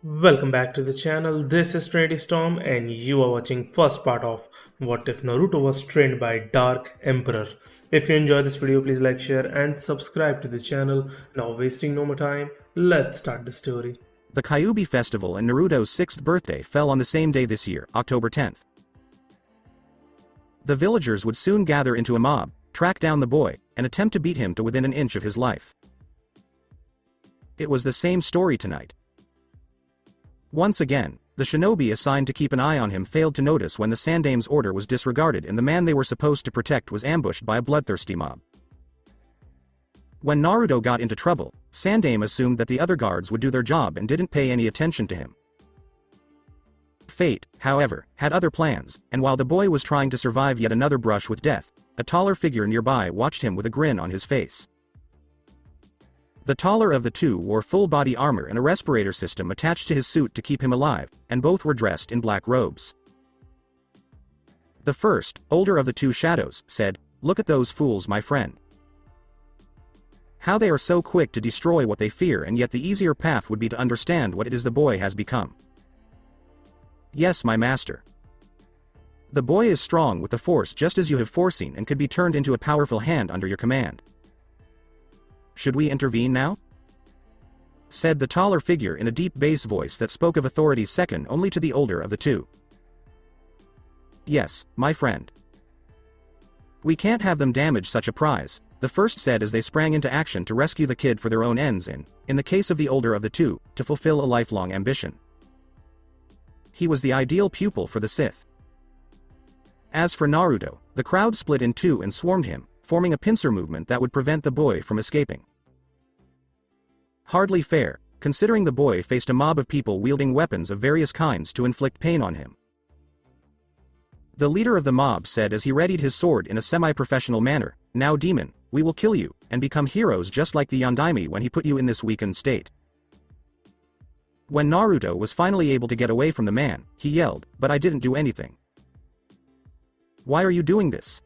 Welcome back to the channel. This is Trinity Storm and you are watching first part of What If Naruto Was Trained by Dark Emperor. If you enjoyed this video, please like, share and subscribe to the channel. Now wasting no more time, let's start the story. The Kyuubi festival and Naruto's 6th birthday fell on the same day this year, October 10th. The villagers would soon gather into a mob, track down the boy, and attempt to beat him to within an inch of his life. It was the same story tonight. Once again, the shinobi assigned to keep an eye on him failed to notice when the Sandame's order was disregarded and the man they were supposed to protect was ambushed by a bloodthirsty mob. When Naruto got into trouble, Sandame assumed that the other guards would do their job and didn't pay any attention to him. Fate, however, had other plans, and while the boy was trying to survive yet another brush with death, a taller figure nearby watched him with a grin on his face. The taller of the two wore full-body armor and a respirator system attached to his suit to keep him alive, and both were dressed in black robes. The first, older of the two shadows, said, "Look at those fools, my friend. How they are so quick to destroy what they fear, and yet the easier path would be to understand what it is the boy has become." "Yes, my master. The boy is strong with the force just as you have foreseen and could be turned into a powerful hand under your command. Should we intervene now?" said the taller figure in a deep bass voice that spoke of authority second only to the older of the two. "Yes, my friend. We can't have them damage such a prize," the first said as they sprang into action to rescue the kid for their own ends and, in the case of the older of the two, to fulfill a lifelong ambition. He was the ideal pupil for the Sith. As for Naruto, the crowd split in two and swarmed him, forming a pincer movement that would prevent the boy from escaping. Hardly fair, considering the boy faced a mob of people wielding weapons of various kinds to inflict pain on him. The leader of the mob said as he readied his sword in a semi-professional manner, "Now demon, we will kill you, and become heroes just like the Yondaime when he put you in this weakened state." When Naruto was finally able to get away from the man, he yelled, "But I didn't do anything. Why are you doing this?"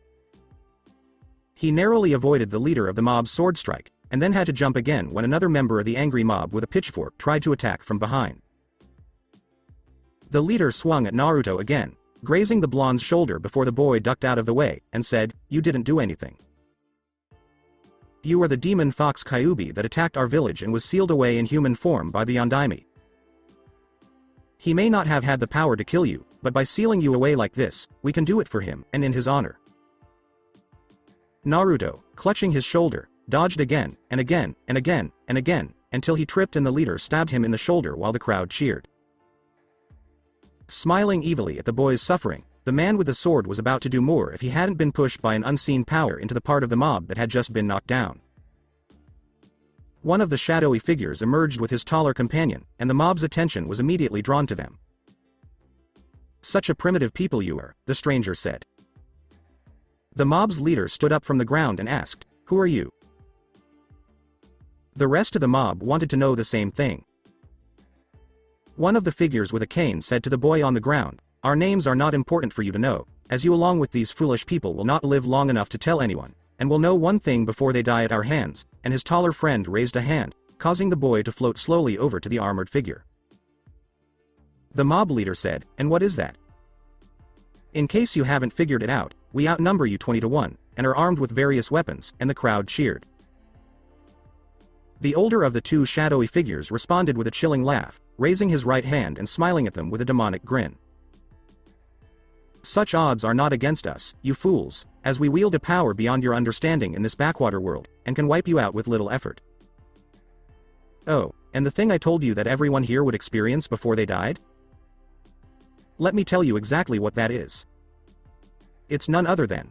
He narrowly avoided the leader of the mob's sword strike, and then had to jump again when another member of the angry mob with a pitchfork tried to attack from behind. The leader swung at Naruto again, grazing the blonde's shoulder before the boy ducked out of the way, and said, "You didn't do anything. You are the demon fox Kyuubi that attacked our village and was sealed away in human form by the Yondaime. He may not have had the power to kill you, but by sealing you away like this, we can do it for him and in his honor." Naruto, clutching his shoulder, dodged again, and again, and again, and again, until he tripped and the leader stabbed him in the shoulder while the crowd cheered. Smiling evilly at the boy's suffering, the man with the sword was about to do more if he hadn't been pushed by an unseen power into the part of the mob that had just been knocked down. One of the shadowy figures emerged with his taller companion, and the mob's attention was immediately drawn to them. "Such a primitive people you are," the stranger said. The mob's leader stood up from the ground and asked, "Who are you?" The rest of the mob wanted to know the same thing. One of the figures with a cane said to the boy on the ground, "Our names are not important for you to know, as you along with these foolish people will not live long enough to tell anyone, and will know one thing before they die at our hands," and his taller friend raised a hand, causing the boy to float slowly over to the armored figure. The mob leader said, "And what is that?" "In case you haven't figured it out, we outnumber you 20 to 1, and are armed with various weapons," and the crowd cheered. The older of the two shadowy figures responded with a chilling laugh, raising his right hand and smiling at them with a demonic grin. "Such odds are not against us, you fools, as we wield a power beyond your understanding in this backwater world, and can wipe you out with little effort. Oh, and the thing I told you that everyone here would experience before they died? Let me tell you exactly what that is. It's none other than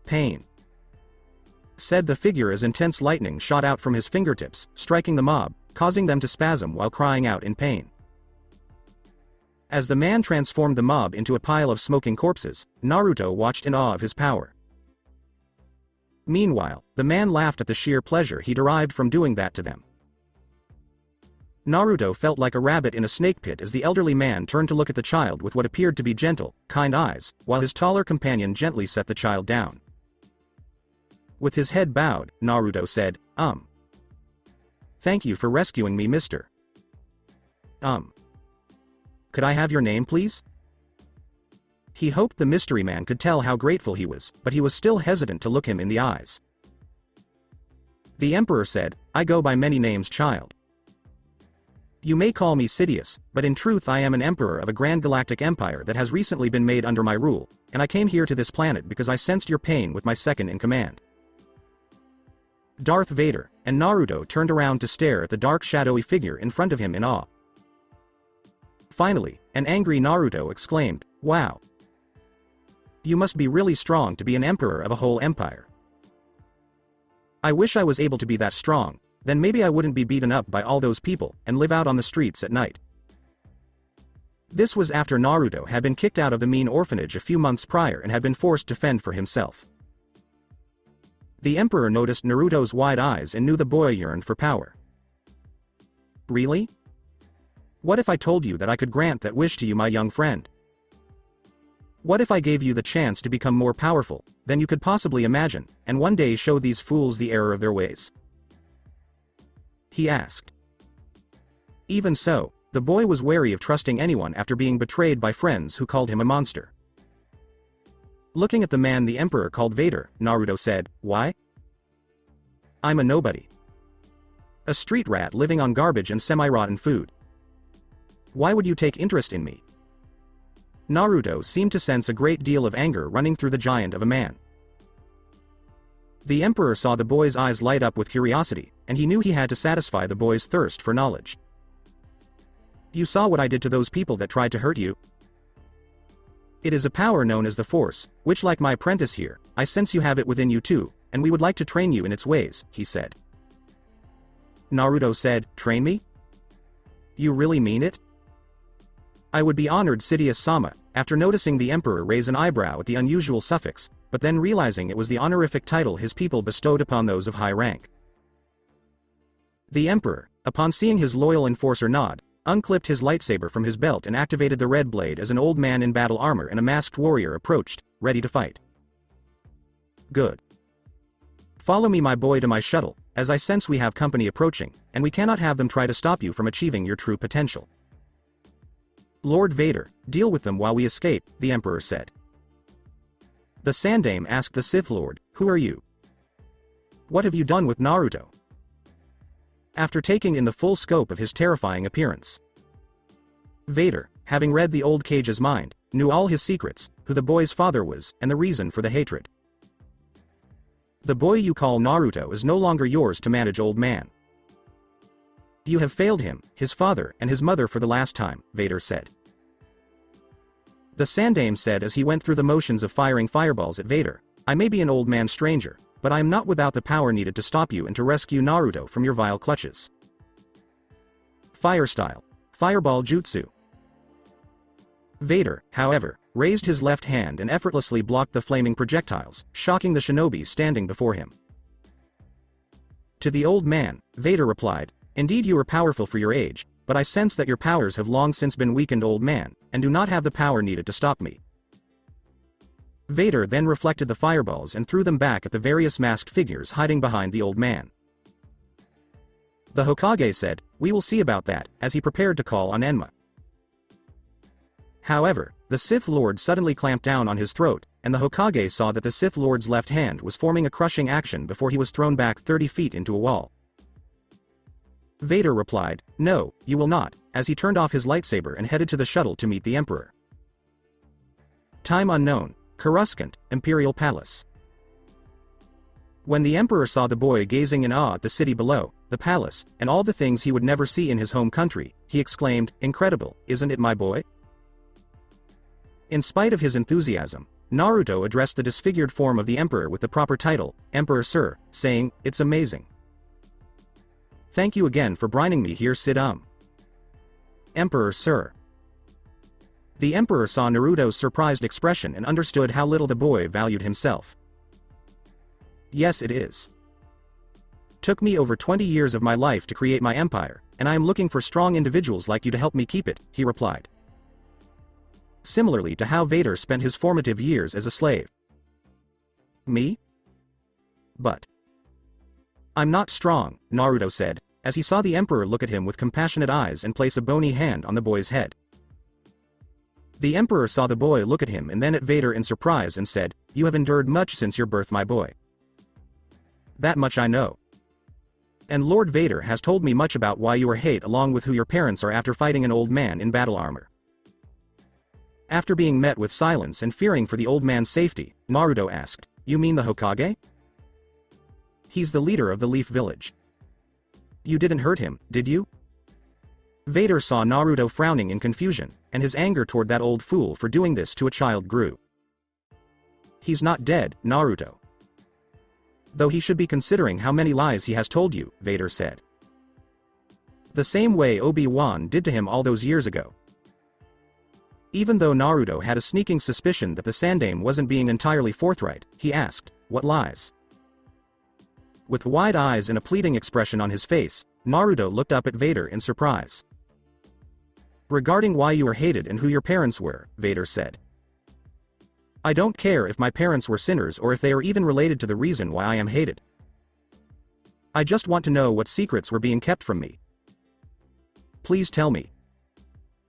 pain," said the figure as intense lightning shot out from his fingertips, striking the mob, causing them to spasm while crying out in pain. As the man transformed the mob into a pile of smoking corpses, Naruto watched in awe of his power. Meanwhile, the man laughed at the sheer pleasure he derived from doing that to them. Naruto felt like a rabbit in a snake pit as the elderly man turned to look at the child with what appeared to be gentle, kind eyes, while his taller companion gently set the child down. With his head bowed, Naruto said, Thank you for rescuing me, mister. Could I have your name, please? He hoped the mystery man could tell how grateful he was, but he was still hesitant to look him in the eyes. The Emperor said, I go by many names, child. You may call me Sidious, but in truth I am an emperor of a grand galactic empire that has recently been made under my rule, and I came here to this planet because I sensed your pain with my second in command. Darth Vader and Naruto turned around to stare at the dark shadowy figure in front of him in awe. Finally, an angry Naruto exclaimed, Wow! You must be really strong to be an emperor of a whole empire. I wish I was able to be that strong, then maybe I wouldn't be beaten up by all those people and live out on the streets at night. This was after Naruto had been kicked out of the mean orphanage a few months prior and had been forced to fend for himself. The Emperor noticed Naruto's wide eyes and knew the boy yearned for power. Really? What if I told you that I could grant that wish to you, my young friend? What if I gave you the chance to become more powerful than you could possibly imagine, and one day show these fools the error of their ways? He asked. Even so, the boy was wary of trusting anyone after being betrayed by friends who called him a monster. Looking at the man the Emperor called Vader, Naruto said, Why? I'm a nobody. A street rat living on garbage and semi-rotten food. Why would you take interest in me? Naruto seemed to sense a great deal of anger running through the giant of a man. The Emperor saw the boy's eyes light up with curiosity, and he knew he had to satisfy the boy's thirst for knowledge. You saw what I did to those people that tried to hurt you? It is a power known as the Force, which, like my apprentice here, I sense you have it within you too, and we would like to train you in its ways, he said. Naruto said, Train me? You really mean it? I would be honored, Sidious-sama, after noticing the Emperor raise an eyebrow at the unusual suffix, but then realizing it was the honorific title his people bestowed upon those of high rank. The Emperor, upon seeing his loyal enforcer nod, unclipped his lightsaber from his belt and activated the red blade as an old man in battle armor and a masked warrior approached, ready to fight. Good. Follow me, my boy, to my shuttle, as I sense we have company approaching, and we cannot have them try to stop you from achieving your true potential. Lord Vader, deal with them while we escape, the Emperor said. The Sandaime asked the Sith Lord, Who are you? What have you done with Naruto? After taking in the full scope of his terrifying appearance, Vader, having read the old cage's mind, knew all his secrets, who the boy's father was, and the reason for the hatred. The boy you call Naruto is no longer yours to manage, old man. You have failed him, his father, and his mother for the last time, Vader said. The Sandaime said as he went through the motions of firing fireballs at Vader, I may be an old man stranger, but I am not without the power needed to stop you and to rescue Naruto from your vile clutches. Fire style. Fireball jutsu. Vader, however, raised his left hand and effortlessly blocked the flaming projectiles, shocking the shinobi standing before him. To the old man, Vader replied, Indeed you are powerful for your age, but I sense that your powers have long since been weakened, old man, and do not have the power needed to stop me. Vader then reflected the fireballs and threw them back at the various masked figures hiding behind the old man. The Hokage said, We will see about that, as he prepared to call on Enma. However, the Sith Lord suddenly clamped down on his throat, and the Hokage saw that the Sith Lord's left hand was forming a crushing action before he was thrown back 30 feet into a wall. Vader replied, No, you will not, as he turned off his lightsaber and headed to the shuttle to meet the Emperor. Time unknown, Coruscant, Imperial Palace. When the Emperor saw the boy gazing in awe at the city below, the palace, and all the things he would never see in his home country, he exclaimed, Incredible, isn't it, my boy? In spite of his enthusiasm, Naruto addressed the disfigured form of the Emperor with the proper title, Emperor Sir, saying, It's amazing. Thank you again for brining me here, Emperor Sir. The Emperor saw Naruto's surprised expression and understood how little the boy valued himself. Yes, it is. Took me over 20 years of my life to create my empire, and I am looking for strong individuals like you to help me keep it, he replied. Similarly to how Vader spent his formative years as a slave. Me? But I'm not strong, Naruto said, as he saw the Emperor look at him with compassionate eyes and place a bony hand on the boy's head. The Emperor saw the boy look at him and then at Vader in surprise and said, "You have endured much since your birth, my boy. That much I know. And Lord Vader has told me much about why you are hate along with who your parents are after fighting an old man in battle armor." After being met with silence and fearing for the old man's safety, Naruto asked, "You mean the Hokage? He's the leader of the Leaf Village. You didn't hurt him, did you?" Vader saw Naruto frowning in confusion, and his anger toward that old fool for doing this to a child grew. "He's not dead, Naruto. Though he should be considering how many lies he has told you," Vader said. "The same way Obi-Wan did to him all those years ago." Even though Naruto had a sneaking suspicion that the Sandaime wasn't being entirely forthright, he asked, "What lies?" With wide eyes and a pleading expression on his face, Naruto looked up at Vader in surprise. "Regarding why you are hated and who your parents were," Vader said. "I don't care if my parents were sinners or if they are even related to the reason why I am hated. I just want to know what secrets were being kept from me. Please tell me.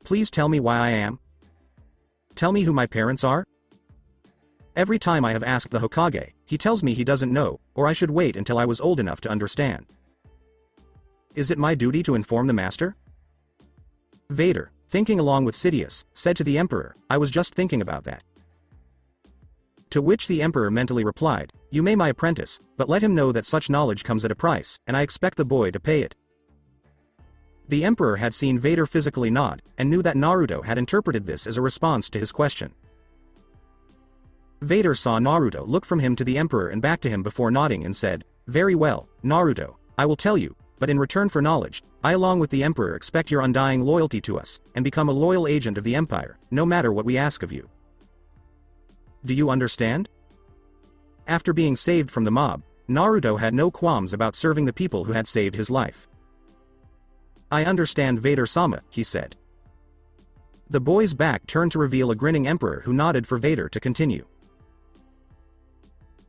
Please tell me why I am. Tell me who my parents are. Every time I have asked the Hokage, he tells me he doesn't know, or I should wait until I was old enough to understand. Is it my duty to inform the master?" Vader, thinking along with Sidious, said to the Emperor, "I was just thinking about that." To which the Emperor mentally replied, "You may my apprentice, but let him know that such knowledge comes at a price, and I expect the boy to pay it." The Emperor had seen Vader physically nod, and knew that Naruto had interpreted this as a response to his question. Vader saw Naruto look from him to the Emperor and back to him before nodding and said, "Very well, Naruto, I will tell you, but in return for knowledge, I along with the Emperor expect your undying loyalty to us, and become a loyal agent of the Empire, no matter what we ask of you. Do you understand?" After being saved from the mob, Naruto had no qualms about serving the people who had saved his life. "I understand, Vader-sama," he said. The boy's back turned to reveal a grinning Emperor who nodded for Vader to continue.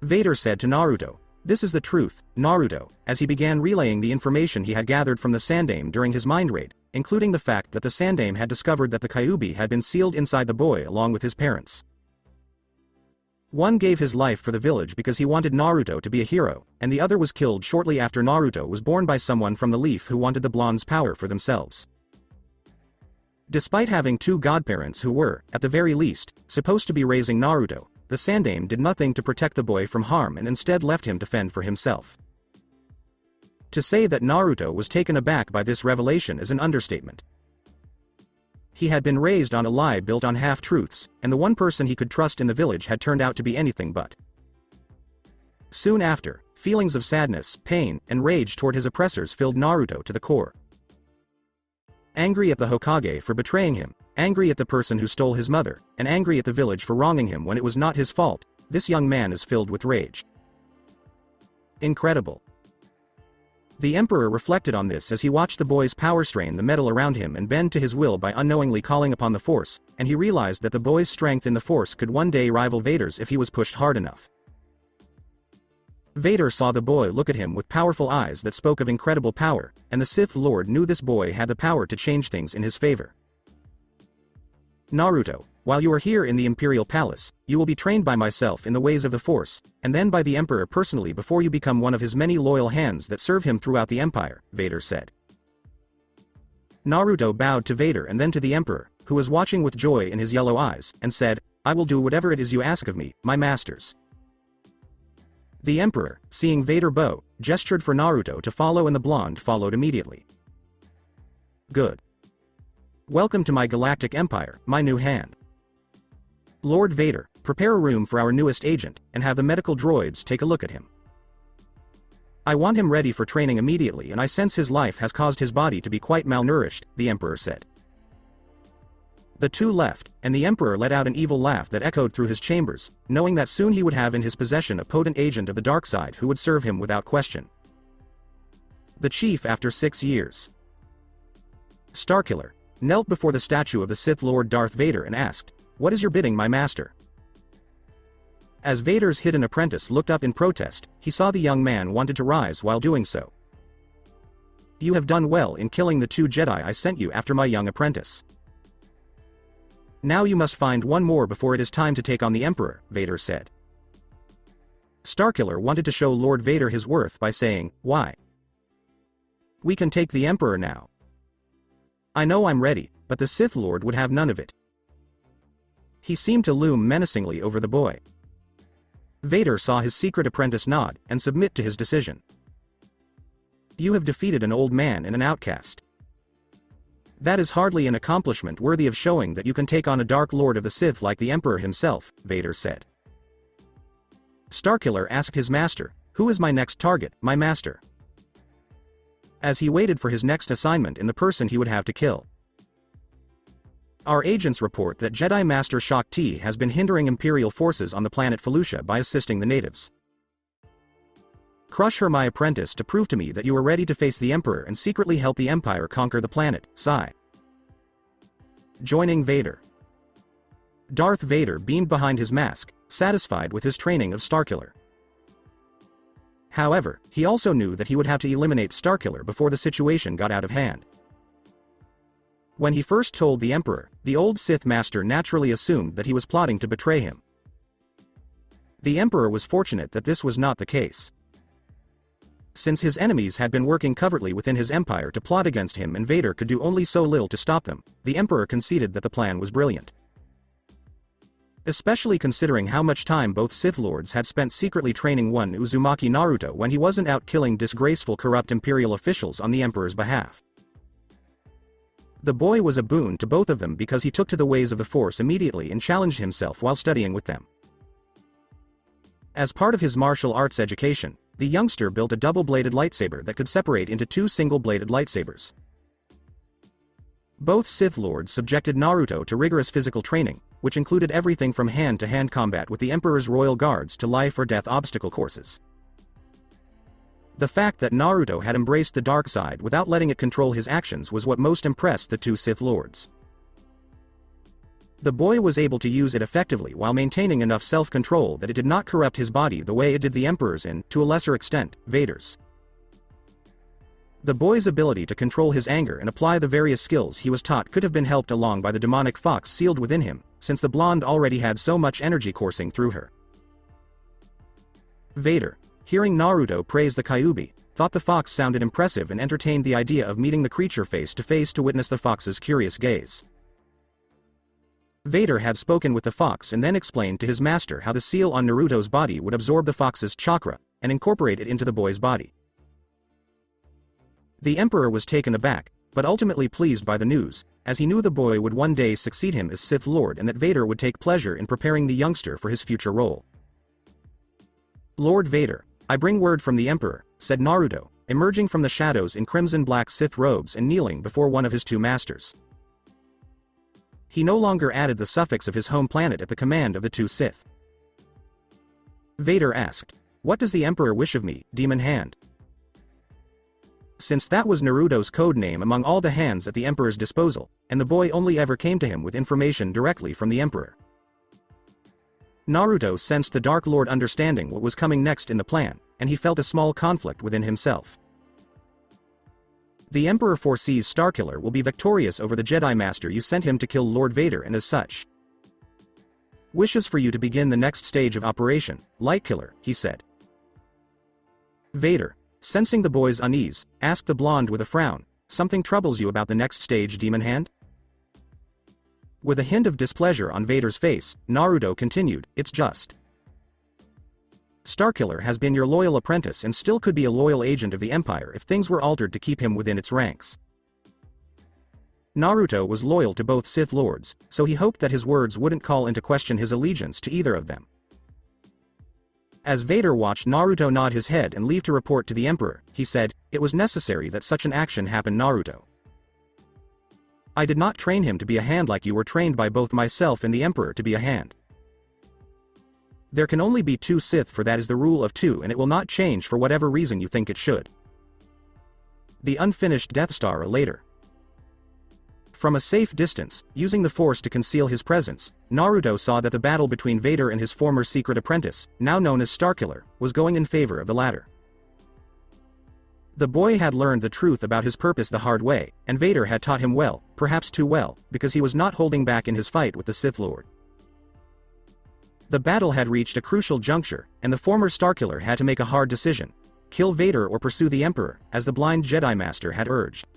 Vader said to Naruto, "This is the truth, Naruto," as he began relaying the information he had gathered from the Sandaime during his mind raid, including the fact that the Sandaime had discovered that the Kyuubi had been sealed inside the boy along with his parents. One gave his life for the village because he wanted Naruto to be a hero, and the other was killed shortly after Naruto was born by someone from the Leaf who wanted the blonde's power for themselves. Despite having two godparents who were, at the very least, supposed to be raising Naruto, the Sandaime did nothing to protect the boy from harm and instead left him to fend for himself. To say that Naruto was taken aback by this revelation is an understatement. He had been raised on a lie built on half-truths, and the one person he could trust in the village had turned out to be anything but. Soon after, feelings of sadness, pain, and rage toward his oppressors filled Naruto to the core. Angry at the Hokage for betraying him, angry at the person who stole his mother, and angry at the village for wronging him when it was not his fault, this young man is filled with rage. Incredible. The Emperor reflected on this as he watched the boy's power strain the metal around him and bend to his will by unknowingly calling upon the Force, and he realized that the boy's strength in the Force could one day rival Vader's if he was pushed hard enough. Vader saw the boy look at him with powerful eyes that spoke of incredible power, and the Sith Lord knew this boy had the power to change things in his favor. "Naruto, while you are here in the Imperial Palace, you will be trained by myself in the ways of the Force, and then by the Emperor personally before you become one of his many loyal hands that serve him throughout the Empire," Vader said. Naruto bowed to Vader and then to the Emperor, who was watching with joy in his yellow eyes, and said, "I will do whatever it is you ask of me, my masters." The Emperor, seeing Vader bow, gestured for Naruto to follow and the blonde followed immediately. "Good. Welcome to my galactic empire, my new hand. Lord Vader, prepare a room for our newest agent, and have the medical droids take a look at him. I want him ready for training immediately and I sense his life has caused his body to be quite malnourished," the Emperor said. The two left, and the Emperor let out an evil laugh that echoed through his chambers, knowing that soon he would have in his possession a potent agent of the dark side who would serve him without question. The chief after 6 years. Starkiller knelt before the statue of the Sith Lord Darth Vader and asked, "What is your bidding, my master?" As Vader's hidden apprentice looked up in protest, he saw the young man wanted to rise while doing so. You have done well in killing the 2 Jedi I sent you after my young apprentice. Now you must find one more before it is time to take on the Emperor, Vader said. Starkiller wanted to show Lord Vader his worth by saying, "Why? We can take the Emperor now." "I know I'm ready, but the Sith Lord would have none of it." He seemed to loom menacingly over the boy. Vader saw his secret apprentice nod and submit to his decision. "You have defeated an old man and an outcast. That is hardly an accomplishment worthy of showing that you can take on a Dark Lord of the Sith like the Emperor himself," Vader said. Starkiller asked his master, "Who is my next target, my master?" as he waited for his next assignment in the person he would have to kill. "Our agents report that Jedi Master Shaak Ti has been hindering Imperial forces on the planet Felucia by assisting the natives. Crush her, my apprentice, to prove to me that you are ready to face the Emperor and secretly help the Empire conquer the planet." Sigh. Joining Vader. Darth Vader beamed behind his mask, satisfied with his training of Starkiller. However, he also knew that he would have to eliminate Starkiller before the situation got out of hand. When he first told the Emperor, the old Sith Master naturally assumed that he was plotting to betray him. The Emperor was fortunate that this was not the case. Since his enemies had been working covertly within his empire to plot against him and Vader could do only so little to stop them, the Emperor conceded that the plan was brilliant. Especially considering how much time both Sith Lords had spent secretly training one Uzumaki Naruto when he wasn't out killing disgraceful corrupt Imperial officials on the Emperor's behalf. The boy was a boon to both of them because he took to the ways of the Force immediately and challenged himself while studying with them. As part of his martial arts education, the youngster built a double-bladed lightsaber that could separate into 2 single-bladed lightsabers. Both Sith Lords subjected Naruto to rigorous physical training, which included everything from hand-to-hand combat with the Emperor's royal guards to life-or-death obstacle courses. The fact that Naruto had embraced the dark side without letting it control his actions was what most impressed the 2 Sith Lords. The boy was able to use it effectively while maintaining enough self-control that it did not corrupt his body the way it did the Emperor's and, to a lesser extent, Vader's. The boy's ability to control his anger and apply the various skills he was taught could have been helped along by the demonic fox sealed within him, since the blonde already had so much energy coursing through her. Vader, hearing Naruto praise the Kyuubi, thought the fox sounded impressive and entertained the idea of meeting the creature face to face to witness the fox's curious gaze. Vader had spoken with the fox and then explained to his master how the seal on Naruto's body would absorb the fox's chakra and incorporate it into the boy's body. The Emperor was taken aback, but ultimately pleased by the news, as he knew the boy would one day succeed him as Sith Lord and that Vader would take pleasure in preparing the youngster for his future role. "Lord Vader, I bring word from the Emperor," said Naruto, emerging from the shadows in crimson-black Sith robes and kneeling before one of his 2 masters. He no longer added the suffix of his home planet at the command of the 2 Sith. Vader asked, "What does the Emperor wish of me, Demon Hand?" Since that was Naruto's code name among all the hands at the Emperor's disposal, and the boy only ever came to him with information directly from the Emperor. Naruto sensed the Dark Lord understanding what was coming next in the plan, and he felt a small conflict within himself. The Emperor foresees Starkiller will be victorious over the Jedi Master you sent him to kill Lord Vader, and as such, wishes for you to begin the next stage of Operation Lightkiller, he said. Vader, sensing the boy's unease, asked the blonde with a frown, "Something troubles you about the next stage, Demon Hand?" With a hint of displeasure on Vader's face, Naruto continued, "It's just. Starkiller has been your loyal apprentice and still could be a loyal agent of the Empire if things were altered to keep him within its ranks." Naruto was loyal to both Sith Lords, so he hoped that his words wouldn't call into question his allegiance to either of them. As Vader watched Naruto nod his head and leave to report to the Emperor, he said, "It was necessary that such an action happen, Naruto. I did not train him to be a hand like you were trained by both myself and the Emperor to be a hand. There can only be 2 Sith, for that is the rule of 2, and it will not change for whatever reason you think it should." The unfinished Death Star later. From a safe distance, using the Force to conceal his presence, Naruto saw that the battle between Vader and his former secret apprentice, now known as Starkiller, was going in favor of the latter. The boy had learned the truth about his purpose the hard way, and Vader had taught him well, perhaps too well, because he was not holding back in his fight with the Sith Lord. The battle had reached a crucial juncture, and the former Starkiller had to make a hard decision: kill Vader or pursue the Emperor, as the blind Jedi Master had urged.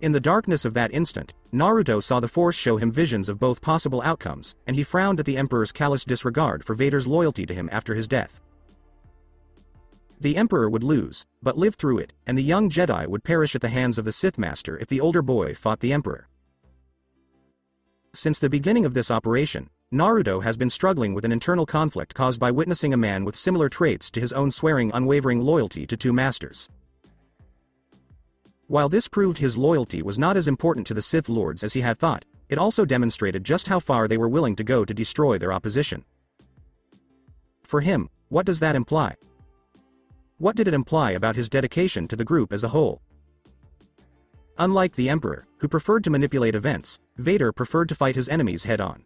In the darkness of that instant, Naruto saw the Force show him visions of both possible outcomes, and he frowned at the Emperor's callous disregard for Vader's loyalty to him after his death. The Emperor would lose, but live through it, and the young Jedi would perish at the hands of the Sith Master if the older boy fought the Emperor. Since the beginning of this operation, Naruto has been struggling with an internal conflict caused by witnessing a man with similar traits to his own swearing unwavering loyalty to two masters. While this proved his loyalty was not as important to the Sith Lords as he had thought, it also demonstrated just how far they were willing to go to destroy their opposition. For him, what does that imply? What did it imply about his dedication to the group as a whole? Unlike the Emperor, who preferred to manipulate events, Vader preferred to fight his enemies head-on.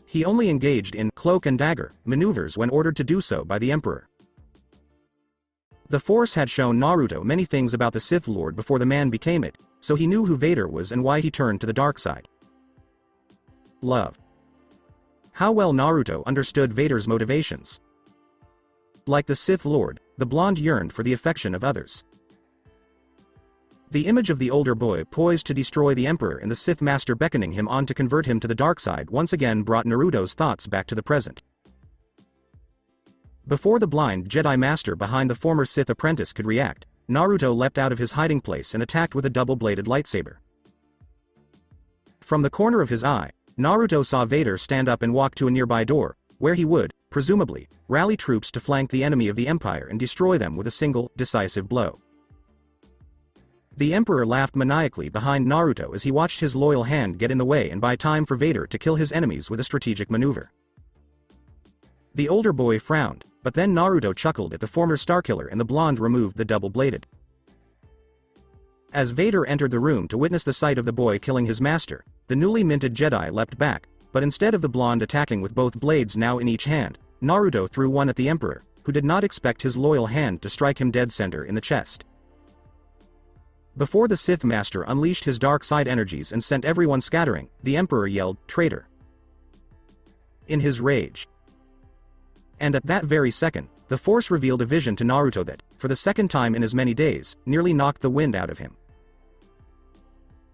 He only engaged in cloak and dagger maneuvers when ordered to do so by the Emperor. The Force had shown Naruto many things about the Sith Lord before the man became it, so he knew who Vader was and why he turned to the dark side. Love. How well Naruto understood Vader's motivations. Like the Sith Lord, the blonde yearned for the affection of others. The image of the older boy poised to destroy the Emperor and the Sith Master beckoning him on to convert him to the dark side once again brought Naruto's thoughts back to the present. Before the blind Jedi Master behind the former Sith apprentice could react, Naruto leapt out of his hiding place and attacked with a double-bladed lightsaber. From the corner of his eye, Naruto saw Vader stand up and walk to a nearby door, where he would, presumably, rally troops to flank the enemy of the Empire and destroy them with a single, decisive blow. The Emperor laughed maniacally behind Naruto as he watched his loyal hand get in the way and buy time for Vader to kill his enemies with a strategic maneuver. The older boy frowned, but then Naruto chuckled at the former Starkiller and the blonde removed the double-bladed. As Vader entered the room to witness the sight of the boy killing his master, the newly minted Jedi leapt back, but instead of the blonde attacking with both blades now in each hand, Naruto threw one at the Emperor, who did not expect his loyal hand to strike him dead center in the chest. Before the Sith Master unleashed his dark side energies and sent everyone scattering, the Emperor yelled, "Traitor!" in his rage. And at that very second, the Force revealed a vision to Naruto that, for the second time in as many days, nearly knocked the wind out of him.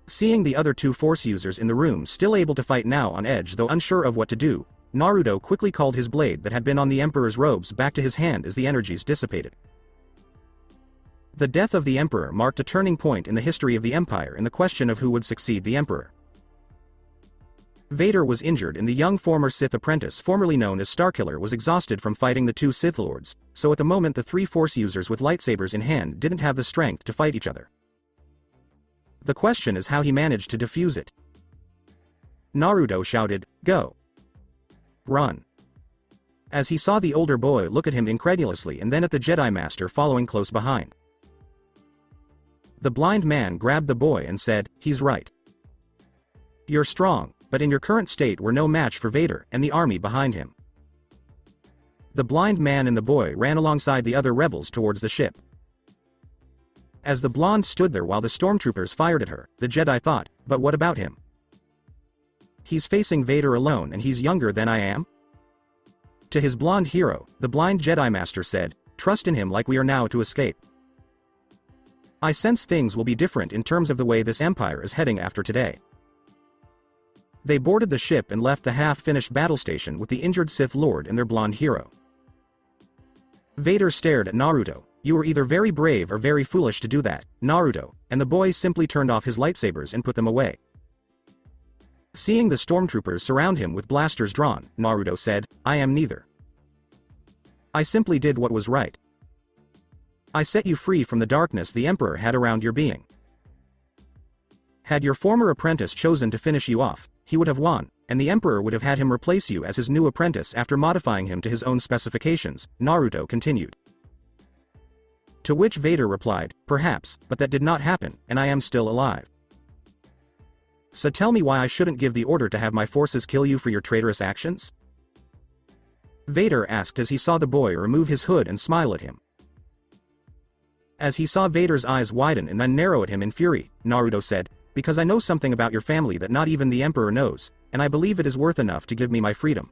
Seeing the other two Force users in the room still able to fight now on edge though unsure of what to do, Naruto quickly called his blade that had been on the Emperor's robes back to his hand as the energies dissipated. The death of the Emperor marked a turning point in the history of the Empire and the question of who would succeed the Emperor. Vader was injured and the young former Sith apprentice formerly known as Starkiller was exhausted from fighting the two Sith Lords, so at the moment the three Force users with lightsabers in hand didn't have the strength to fight each other. The question is how he managed to defuse it. Naruto shouted, "Go! Run!" as he saw the older boy look at him incredulously and then at the Jedi Master following close behind. The blind man grabbed the boy and said, "He's right. You're strong, but in your current state we're no match for Vader and the army behind him." The blind man and the boy ran alongside the other rebels towards the ship. As the blonde stood there while the stormtroopers fired at her, the Jedi thought, but what about him? He's facing Vader alone and he's younger than I am? To his blonde hero, the blind Jedi Master said, "Trust in him like we are now to escape. I sense things will be different in terms of the way this Empire is heading after today." They boarded the ship and left the half-finished battle station with the injured Sith Lord and their blonde hero. Vader stared at Naruto. "You were either very brave or very foolish to do that, Naruto," and the boy simply turned off his lightsabers and put them away. Seeing the stormtroopers surround him with blasters drawn, Naruto said, "I am neither. I simply did what was right. I set you free from the darkness the Emperor had around your being. Had your former apprentice chosen to finish you off, he would have won, and the Emperor would have had him replace you as his new apprentice after modifying him to his own specifications," Naruto continued. To which Vader replied, "Perhaps, but that did not happen, and I am still alive. So tell me why I shouldn't give the order to have my forces kill you for your traitorous actions?" Vader asked as he saw the boy remove his hood and smile at him. As he saw Vader's eyes widen and then narrow at him in fury, Naruto said, "Because I know something about your family that not even the Emperor knows, and I believe it is worth enough to give me my freedom."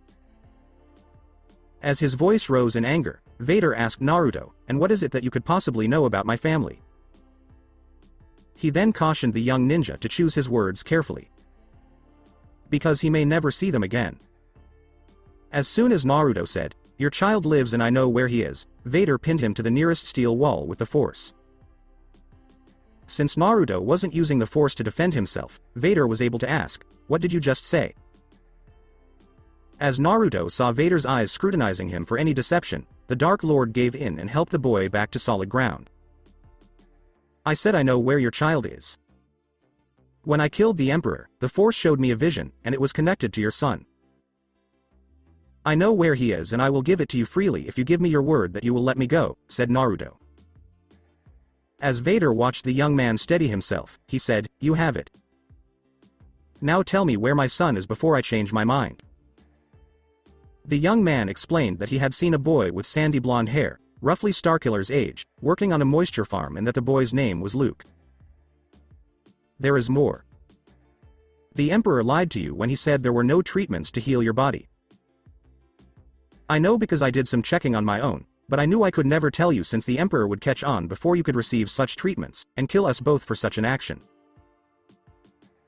As his voice rose in anger, Vader asked Naruto, "And what is it that you could possibly know about my family?" He then cautioned the young ninja to choose his words carefully, because he may never see them again. As soon as Naruto said, "Your child lives and I know where he is," Vader pinned him to the nearest steel wall with the Force. Since Naruto wasn't using the Force to defend himself, Vader was able to ask, "What did you just say?" As Naruto saw Vader's eyes scrutinizing him for any deception, the Dark Lord gave in and helped the boy back to solid ground. "I said I know where your child is. When I killed the Emperor, the Force showed me a vision, and it was connected to your son. I know where he is and I will give it to you freely if you give me your word that you will let me go," said Naruto. As Vader watched the young man steady himself, he said, "You have it. Now tell me where my son is before I change my mind." The young man explained that he had seen a boy with sandy blonde hair, roughly Starkiller's age, working on a moisture farm and that the boy's name was Luke. "There is more. The Emperor lied to you when he said there were no treatments to heal your body. I know because I did some checking on my own, but I knew I could never tell you since the Emperor would catch on before you could receive such treatments, and kill us both for such an action.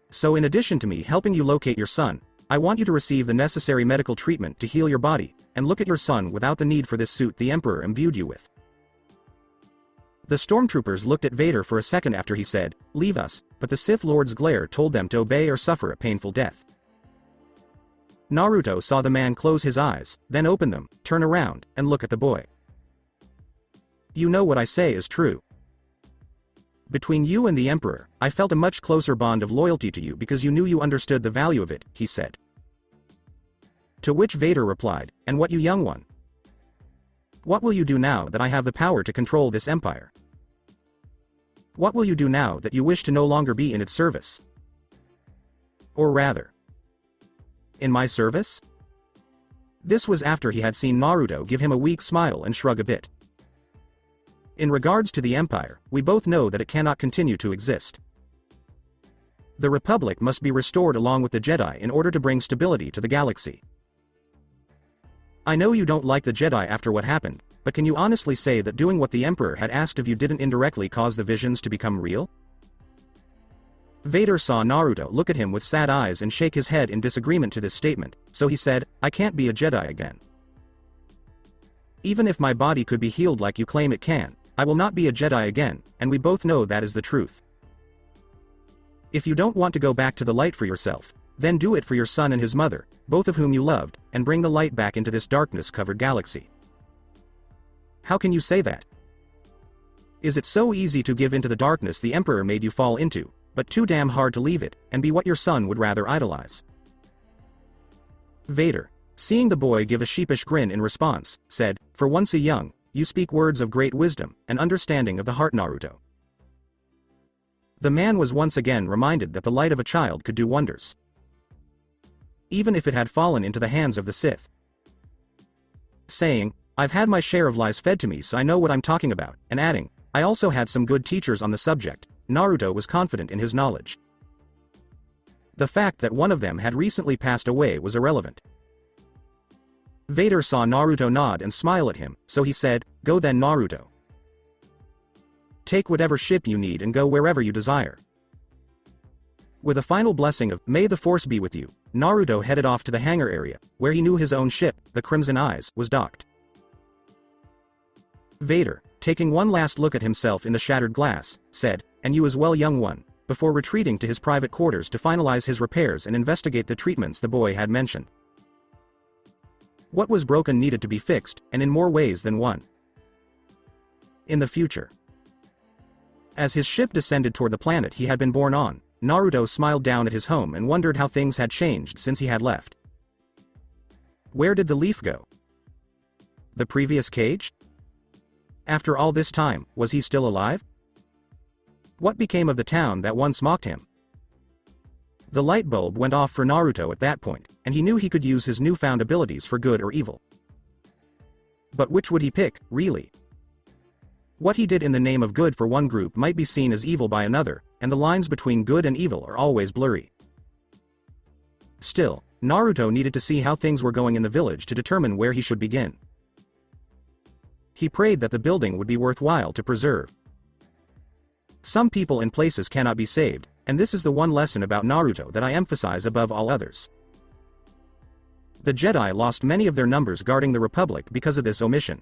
So in addition to me helping you locate your son, I want you to receive the necessary medical treatment to heal your body, and look at your son without the need for this suit the Emperor imbued you with." The stormtroopers looked at Vader for a second after he said, "Leave us," but the Sith Lord's glare told them to obey or suffer a painful death. Naruto saw the man close his eyes, then open them, turn around, and look at the boy. "You know what I say is true. Between you and the Emperor, I felt a much closer bond of loyalty to you because you knew you understood the value of it," he said. To which Vader replied, "And what, you young one? What will you do now that I have the power to control this empire? What will you do now that you wish to no longer be in its service? Or rather, in my service?" This was after he had seen Naruto give him a weak smile and shrug a bit. "In regards to the Empire, we both know that it cannot continue to exist. The Republic must be restored along with the Jedi in order to bring stability to the galaxy. I know you don't like the Jedi after what happened, but can you honestly say that doing what the Emperor had asked of you didn't indirectly cause the visions to become real?" Vader saw Naruto look at him with sad eyes and shake his head in disagreement to this statement, so he said, "I can't be a Jedi again. Even if my body could be healed like you claim it can, I will not be a Jedi again, and we both know that is the truth. If you don't want to go back to the light for yourself, then do it for your son and his mother, both of whom you loved, and bring the light back into this darkness-covered galaxy." "How can you say that? Is it so easy to give into the darkness the Emperor made you fall into, but too damn hard to leave it, and be what your son would rather idolize?" Vader, seeing the boy give a sheepish grin in response, said, "For once a young, you speak words of great wisdom, and understanding of the heart, Naruto." The man was once again reminded that the light of a child could do wonders, even if it had fallen into the hands of the Sith. Saying, "I've had my share of lies fed to me so I know what I'm talking about," and adding, "I also had some good teachers on the subject," Naruto was confident in his knowledge. The fact that one of them had recently passed away was irrelevant. Vader saw Naruto nod and smile at him, so he said, "Go then, Naruto. Take whatever ship you need and go wherever you desire." With a final blessing of, "May the Force be with you," Naruto headed off to the hangar area, where he knew his own ship, the Crimson Eyes, was docked. Vader, taking one last look at himself in the shattered glass, said, "And you as well, young one," before retreating to his private quarters to finalize his repairs and investigate the treatments the boy had mentioned. What was broken needed to be fixed, and in more ways than one. In the future. As his ship descended toward the planet he had been born on, Naruto smiled down at his home and wondered how things had changed since he had left. Where did the leaf go? The previous cage? After all this time, was he still alive? What became of the town that once mocked him? The light bulb went off for Naruto at that point, and he knew he could use his newfound abilities for good or evil. But which would he pick, really? What he did in the name of good for one group might be seen as evil by another, and the lines between good and evil are always blurry. Still, Naruto needed to see how things were going in the village to determine where he should begin. He prayed that the building would be worthwhile to preserve. Some people and places cannot be saved, and this is the one lesson about Naruto that I emphasize above all others. The Jedi lost many of their numbers guarding the Republic because of this omission.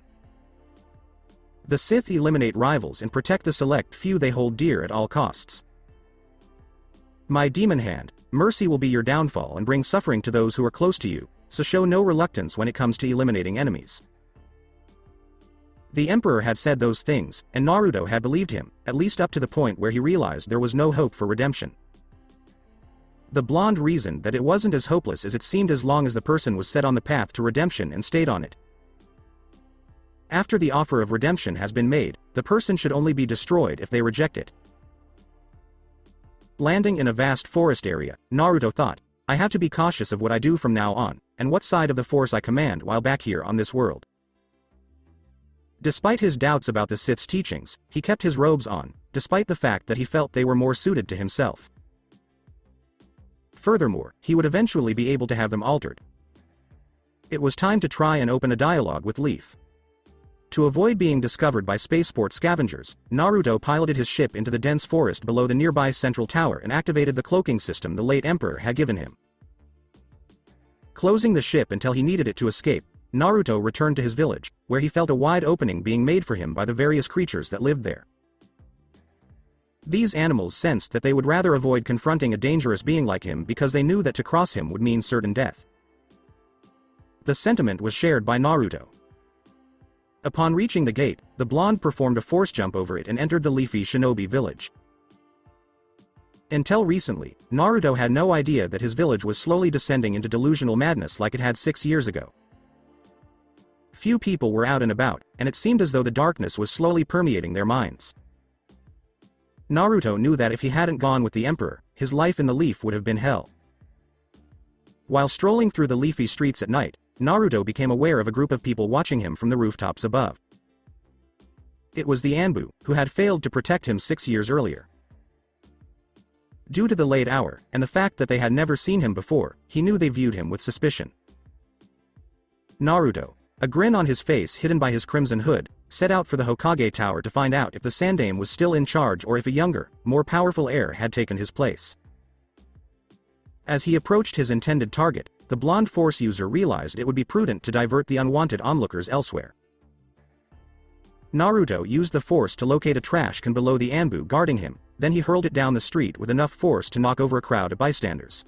The Sith eliminate rivals and protect the select few they hold dear at all costs. My demon hand, mercy will be your downfall and bring suffering to those who are close to you, so show no reluctance when it comes to eliminating enemies. The Emperor had said those things, and Naruto had believed him, at least up to the point where he realized there was no hope for redemption. The blonde reasoned that it wasn't as hopeless as it seemed as long as the person was set on the path to redemption and stayed on it. After the offer of redemption has been made, the person should only be destroyed if they reject it. Landing in a vast forest area, Naruto thought, I have to be cautious of what I do from now on, and what side of the force I command while back here on this world. Despite his doubts about the Sith's teachings, he kept his robes on, despite the fact that he felt they were more suited to himself. Furthermore, he would eventually be able to have them altered. It was time to try and open a dialogue with Leaf. To avoid being discovered by spaceport scavengers, Naruto piloted his ship into the dense forest below the nearby central tower and activated the cloaking system the late Emperor had given him. Closing the ship until he needed it to escape, Naruto returned to his village, where he felt a wide opening being made for him by the various creatures that lived there. These animals sensed that they would rather avoid confronting a dangerous being like him because they knew that to cross him would mean certain death. The sentiment was shared by Naruto. Upon reaching the gate, the blonde performed a force jump over it and entered the leafy shinobi village. Until recently, Naruto had no idea that his village was slowly descending into delusional madness like it had 6 years ago. Few people were out and about, and it seemed as though the darkness was slowly permeating their minds. Naruto knew that if he hadn't gone with the Emperor, his life in the leaf would have been hell. While strolling through the leafy streets at night, Naruto became aware of a group of people watching him from the rooftops above. It was the Anbu, who had failed to protect him 6 years earlier. Due to the late hour, and the fact that they had never seen him before, he knew they viewed him with suspicion. Naruto, a grin on his face hidden by his crimson hood, set out for the Hokage Tower to find out if the Sandaime was still in charge or if a younger, more powerful heir had taken his place. As he approached his intended target, the blonde force user realized it would be prudent to divert the unwanted onlookers elsewhere. Naruto used the force to locate a trash can below the Anbu guarding him, then he hurled it down the street with enough force to knock over a crowd of bystanders.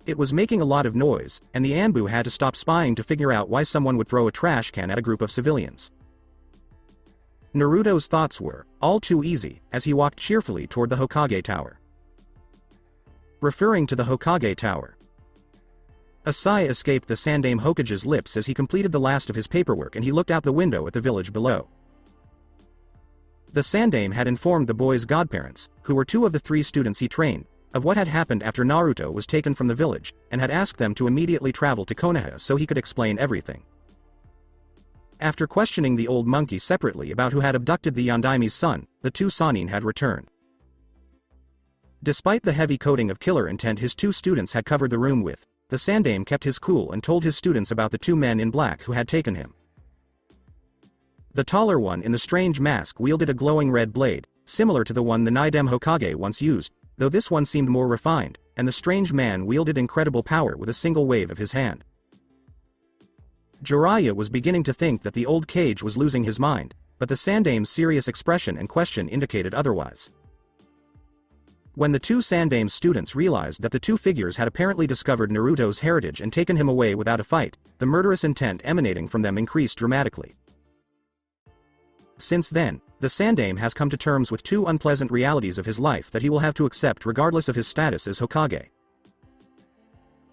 It was making a lot of noise, and the Anbu had to stop spying to figure out why someone would throw a trash can at a group of civilians. Naruto's thoughts were, all too easy, as he walked cheerfully toward the Hokage Tower. Referring to the Hokage Tower. A sigh escaped the Sandaime Hokage's lips as he completed the last of his paperwork and he looked out the window at the village below. The Sandaime had informed the boy's godparents, who were 2 of the 3 students he trained, of what had happened after Naruto was taken from the village, and had asked them to immediately travel to Konoha so he could explain everything. After questioning the old monkey separately about who had abducted the Yondaime's son, the 2 Sannin had returned. Despite the heavy coating of killer intent his 2 students had covered the room with, the Sandaime kept his cool and told his students about the 2 men in black who had taken him. The taller one in the strange mask wielded a glowing red blade, similar to the one the Naidem Hokage once used, though this one seemed more refined, and the strange man wielded incredible power with a single wave of his hand. Jiraiya was beginning to think that the old cage was losing his mind, but the Sandaime's serious expression and question indicated otherwise. When the 2 Sandaime students realized that the 2 figures had apparently discovered Naruto's heritage and taken him away without a fight, the murderous intent emanating from them increased dramatically. Since then, the Sandaime has come to terms with 2 unpleasant realities of his life that he will have to accept regardless of his status as Hokage.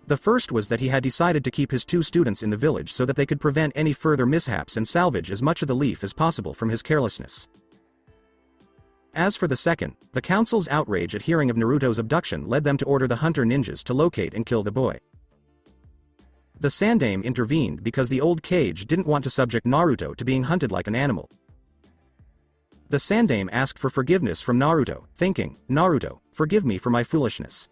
The first was that he had decided to keep his 2 students in the village so that they could prevent any further mishaps and salvage as much of the leaf as possible from his carelessness. As for the second, the council's outrage at hearing of Naruto's abduction led them to order the hunter ninjas to locate and kill the boy. The Sandaime intervened because the old cage didn't want to subject Naruto to being hunted like an animal. The Sandame asked for forgiveness from Naruto, thinking, "Naruto, forgive me for my foolishness."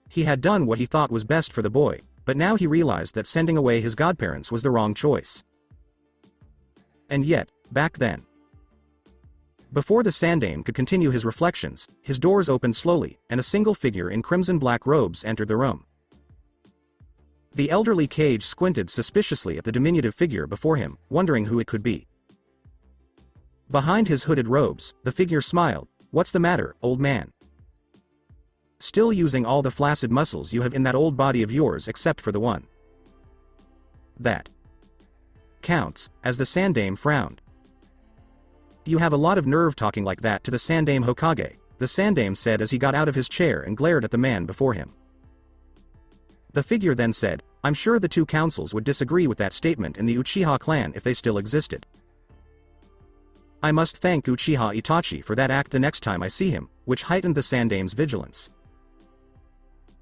He had done what he thought was best for the boy, but now he realized that sending away his godparents was the wrong choice. And yet, back then, before the Sandame could continue his reflections, his doors opened slowly, and a single figure in crimson-black robes entered the room. The elderly Cage squinted suspiciously at the diminutive figure before him, wondering who it could be. Behind his hooded robes, the figure smiled. "What's the matter, old man? Still using all the flaccid muscles you have in that old body of yours except for the one that counts," as the Sandame frowned. "You have a lot of nerve talking like that to the Sandame Hokage," the Sandame said as he got out of his chair and glared at the man before him. The figure then said, "I'm sure the two councils would disagree with that statement in the Uchiha clan if they still existed. I must thank Uchiha Itachi for that act the next time I see him," which heightened the Sandame's vigilance.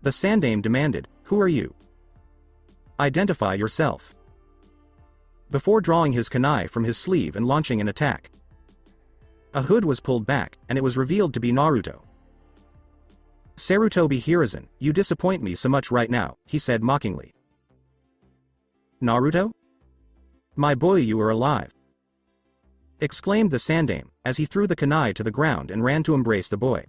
The Sandame demanded, "Who are you? Identify yourself," before drawing his kunai from his sleeve and launching an attack. A hood was pulled back, and it was revealed to be Naruto. "Sarutobi Hiruzen, you disappoint me so much right now," he said mockingly. "Naruto? My boy, you are alive!" exclaimed the Sandame, as he threw the kunai to the ground and ran to embrace the boy,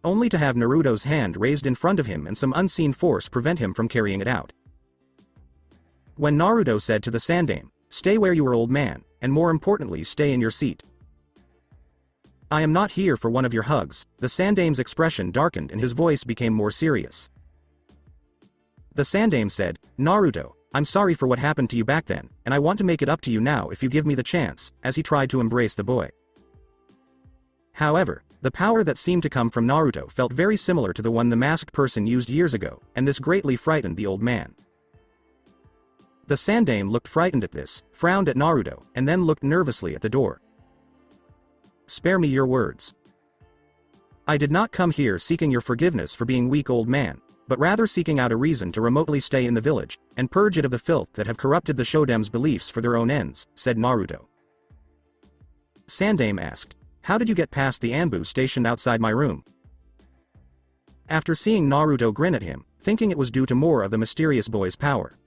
only to have Naruto's hand raised in front of him and some unseen force prevent him from carrying it out. When Naruto said to the Sandame, "Stay where you are, old man, and more importantly stay in your seat. I am not here for one of your hugs," the Sandame's expression darkened and his voice became more serious. The Sandame said, "Naruto, I'm sorry for what happened to you back then, and I want to make it up to you now if you give me the chance," as he tried to embrace the boy. However, the power that seemed to come from Naruto felt very similar to the one the masked person used years ago, and this greatly frightened the old man. The Sandame looked frightened at this, frowned at Naruto, and then looked nervously at the door. "Spare me your words. I did not come here seeking your forgiveness for being weak, old man, but rather seeking out a reason to remotely stay in the village, and purge it of the filth that have corrupted the Shodame's beliefs for their own ends," said Naruto. Sandame asked, "How did you get past the Anbu stationed outside my room?" After seeing Naruto grin at him, thinking it was due to more of the mysterious boy's power,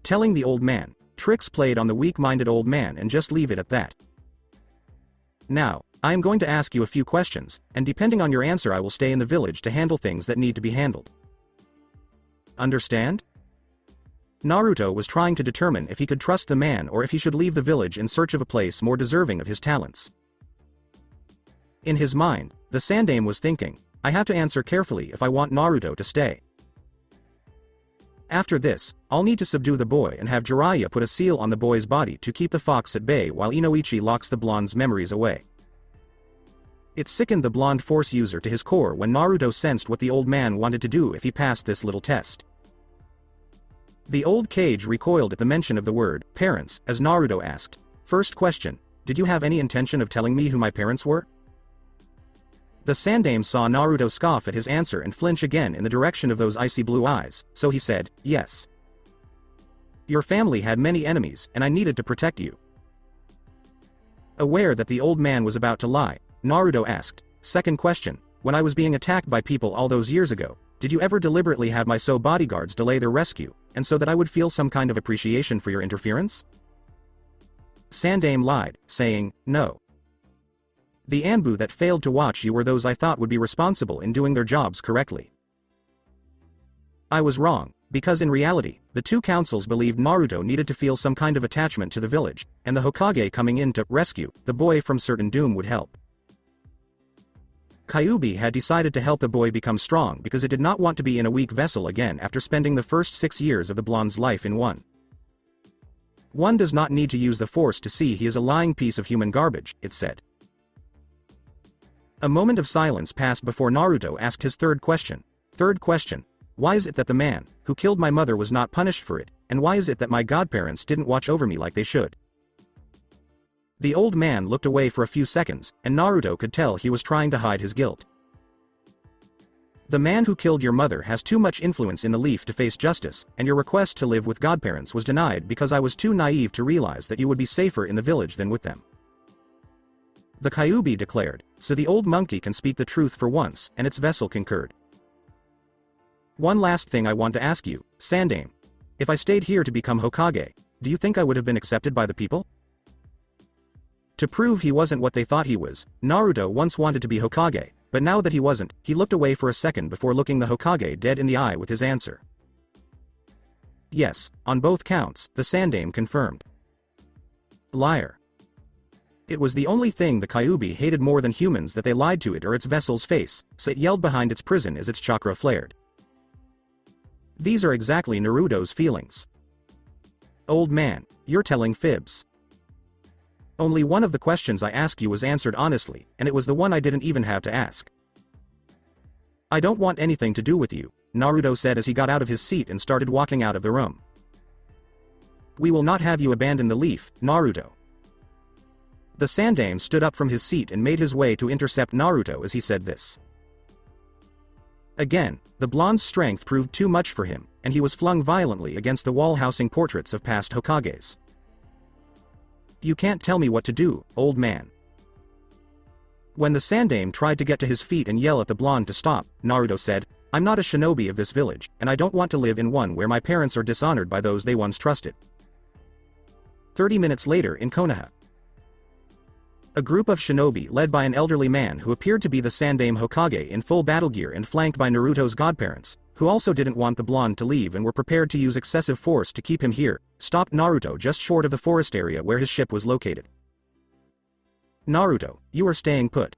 telling the old man, tricks played on the weak-minded old man, and just leave it at that. "Now, I am going to ask you a few questions, and depending on your answer I will stay in the village to handle things that need to be handled. Understand?" Naruto was trying to determine if he could trust the man or if he should leave the village in search of a place more deserving of his talents. In his mind, the Sandame was thinking, "I have to answer carefully if I want Naruto to stay. After this, I'll need to subdue the boy and have Jiraiya put a seal on the boy's body to keep the fox at bay while Inoichi locks the blonde's memories away." It sickened the blonde force user to his core when Naruto sensed what the old man wanted to do if he passed this little test. The old Cage recoiled at the mention of the word parents as Naruto asked, "First question, did you have any intention of telling me who my parents were?" The Sandame saw Naruto scoff at his answer and flinch again in the direction of those icy blue eyes, so he said, "Yes. Your family had many enemies and I needed to protect you." Aware that the old man was about to lie, Naruto asked, "Second question, when I was being attacked by people all those years ago, did you ever deliberately have my bodyguards delay their rescue, and so that I would feel some kind of appreciation for your interference?" Sandame lied, saying, "No. The Anbu that failed to watch you were those I thought would be responsible in doing their jobs correctly. I was wrong, because in reality, the two councils believed Naruto needed to feel some kind of attachment to the village, and the Hokage coming in to rescue the boy from certain doom would help. Kyuubi had decided to help the boy become strong because it did not want to be in a weak vessel again after spending the first 6 years of the blonde's life in one. One does not need to use the force to see he is a lying piece of human garbage, it said. A moment of silence passed before Naruto asked his third question. Third question, why is it that the man who killed my mother was not punished for it, and why is it that my godparents didn't watch over me like they should? The old man looked away for a few seconds, and Naruto could tell he was trying to hide his guilt. The man who killed your mother has too much influence in the Leaf to face justice, and your request to live with godparents was denied because I was too naive to realize that you would be safer in the village than with them. The Kyuubi declared, so the old monkey can speak the truth for once, and its vessel concurred. One last thing I want to ask you, Sandaime. If I stayed here to become Hokage, do you think I would have been accepted by the people? To prove he wasn't what they thought he was, Naruto once wanted to be Hokage, but now that he wasn't, he looked away for a second before looking the Hokage dead in the eye with his answer. Yes, on both counts, the Sandaime confirmed. Liar. It was the only thing the Kyuubi hated more than humans, that they lied to it or its vessel's face, so it yelled behind its prison as its chakra flared. These are exactly Naruto's feelings. Old man, you're telling fibs. Only one of the questions I asked you was answered honestly, and it was the one I didn't even have to ask. I don't want anything to do with you, Naruto said as he got out of his seat and started walking out of the room. We will not have you abandon the Leaf, Naruto. The Sandaime stood up from his seat and made his way to intercept Naruto as he said this. Again, the blonde's strength proved too much for him, and he was flung violently against the wall housing portraits of past Hokages. You can't tell me what to do, old man. When the Sandaime tried to get to his feet and yell at the blonde to stop, Naruto said, I'm not a shinobi of this village, and I don't want to live in one where my parents are dishonored by those they once trusted. 30 minutes later in Konoha. A group of shinobi led by an elderly man who appeared to be the Sandaime Hokage in full battle gear and flanked by Naruto's godparents, who also didn't want the blonde to leave and were prepared to use excessive force to keep him here, stopped Naruto just short of the forest area where his ship was located. Naruto, you are staying put.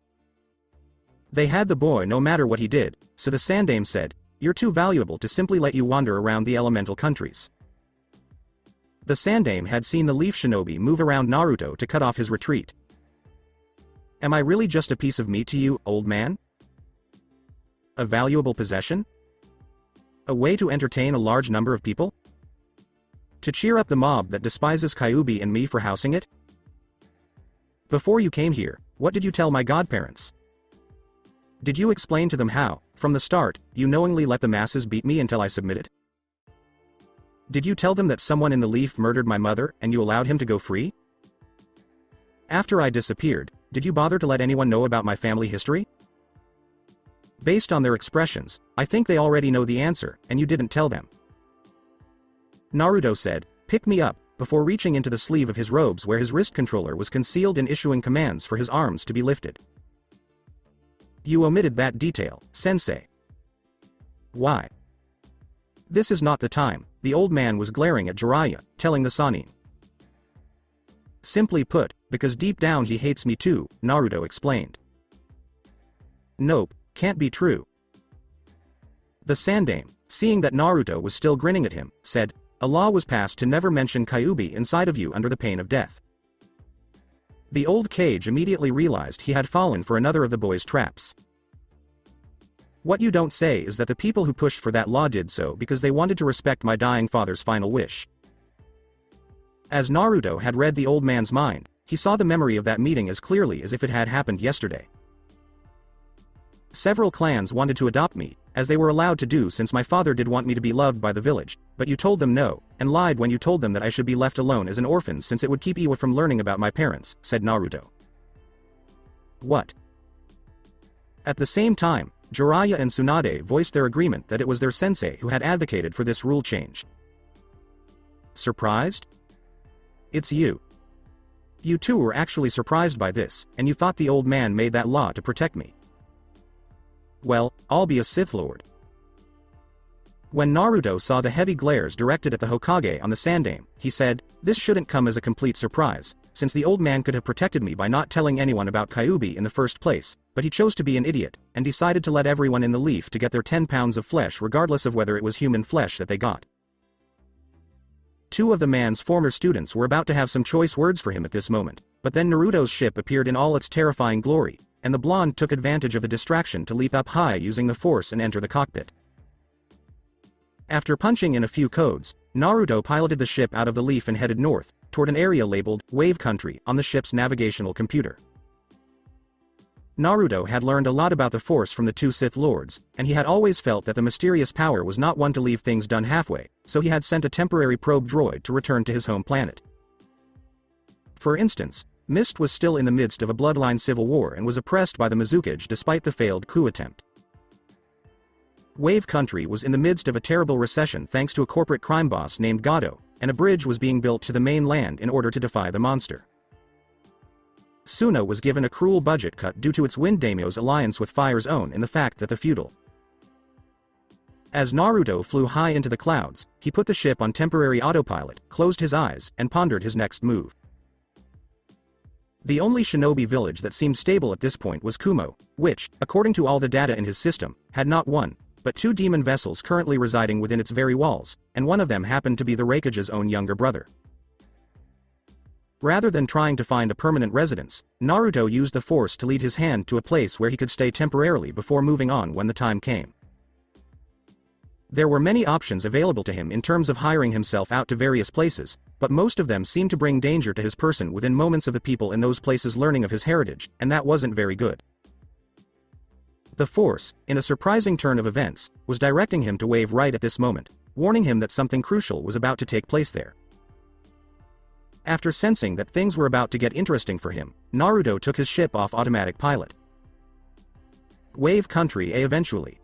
They had the boy no matter what he did, so the Sandaime said, you're too valuable to simply let you wander around the elemental countries. The Sandaime had seen the Leaf Shinobi move around Naruto to cut off his retreat. Am I really just a piece of meat to you, old man? A valuable possession? A way to entertain a large number of people? To cheer up the mob that despises Kyuubi and me for housing it? Before you came here, what did you tell my godparents? Did you explain to them how, from the start, you knowingly let the masses beat me until I submitted? Did you tell them that someone in the Leaf murdered my mother and you allowed him to go free? After I disappeared, did you bother to let anyone know about my family history? Based on their expressions, I think they already know the answer, and you didn't tell them. Naruto said, pick me up, before reaching into the sleeve of his robes where his wrist controller was concealed and issuing commands for his arms to be lifted. You omitted that detail, sensei. Why? This is not the time, the old man was glaring at Jiraiya, telling the Sannin. Simply put, because deep down he hates me too, Naruto explained. Nope, can't be true. The Sandaime, seeing that Naruto was still grinning at him, said, a law was passed to never mention Kyuubi inside of you under the pain of death. The old Kage immediately realized he had fallen for another of the boy's traps. What you don't say is that the people who pushed for that law did so because they wanted to respect my dying father's final wish. As Naruto had read the old man's mind, he saw the memory of that meeting as clearly as if it had happened yesterday. Several clans wanted to adopt me, as they were allowed to do since my father did want me to be loved by the village, but you told them no, and lied when you told them that I should be left alone as an orphan since it would keep Iwa from learning about my parents, said Naruto. What? At the same time, Jiraiya and Tsunade voiced their agreement that it was their sensei who had advocated for this rule change. Surprised? It's you. You too were actually surprised by this, and you thought the old man made that law to protect me. Well, I'll be a Sith Lord. When Naruto saw the heavy glares directed at the Hokage on the Sandaime, he said, this shouldn't come as a complete surprise, since the old man could have protected me by not telling anyone about Kyuubi in the first place, but he chose to be an idiot, and decided to let everyone in the Leaf to get their 10 pounds of flesh regardless of whether it was human flesh that they got. Two of the man's former students were about to have some choice words for him at this moment, but then Naruto's ship appeared in all its terrifying glory, and the blonde took advantage of the distraction to leap up high using the force and enter the cockpit. After punching in a few codes, Naruto piloted the ship out of the Leaf and headed north, toward an area labeled Wave Country on the ship's navigational computer. Naruto had learned a lot about the Force from the two Sith Lords, and he had always felt that the mysterious power was not one to leave things done halfway, so he had sent a temporary probe droid to return to his home planet. For instance, Mist was still in the midst of a bloodline civil war and was oppressed by the Mizukage despite the failed coup attempt. Wave Country was in the midst of a terrible recession thanks to a corporate crime boss named Gado, and a bridge was being built to the mainland in order to defy the monster. Suna was given a cruel budget cut due to its Wind Daimyo's alliance with Fire's Own and the fact that the feudal. As Naruto flew high into the clouds, he put the ship on temporary autopilot, closed his eyes, and pondered his next move. The only shinobi village that seemed stable at this point was Kumo, which, according to all the data in his system, had not one, but two demon vessels currently residing within its very walls, and one of them happened to be the Raikage's own younger brother. Rather than trying to find a permanent residence, Naruto used the Force to lead his hand to a place where he could stay temporarily before moving on when the time came. There were many options available to him in terms of hiring himself out to various places, but most of them seemed to bring danger to his person within moments of the people in those places learning of his heritage, and that wasn't very good. The Force, in a surprising turn of events, was directing him to Wave right at this moment, warning him that something crucial was about to take place there. After sensing that things were about to get interesting for him, Naruto took his ship off automatic pilot. Wave Country eventually.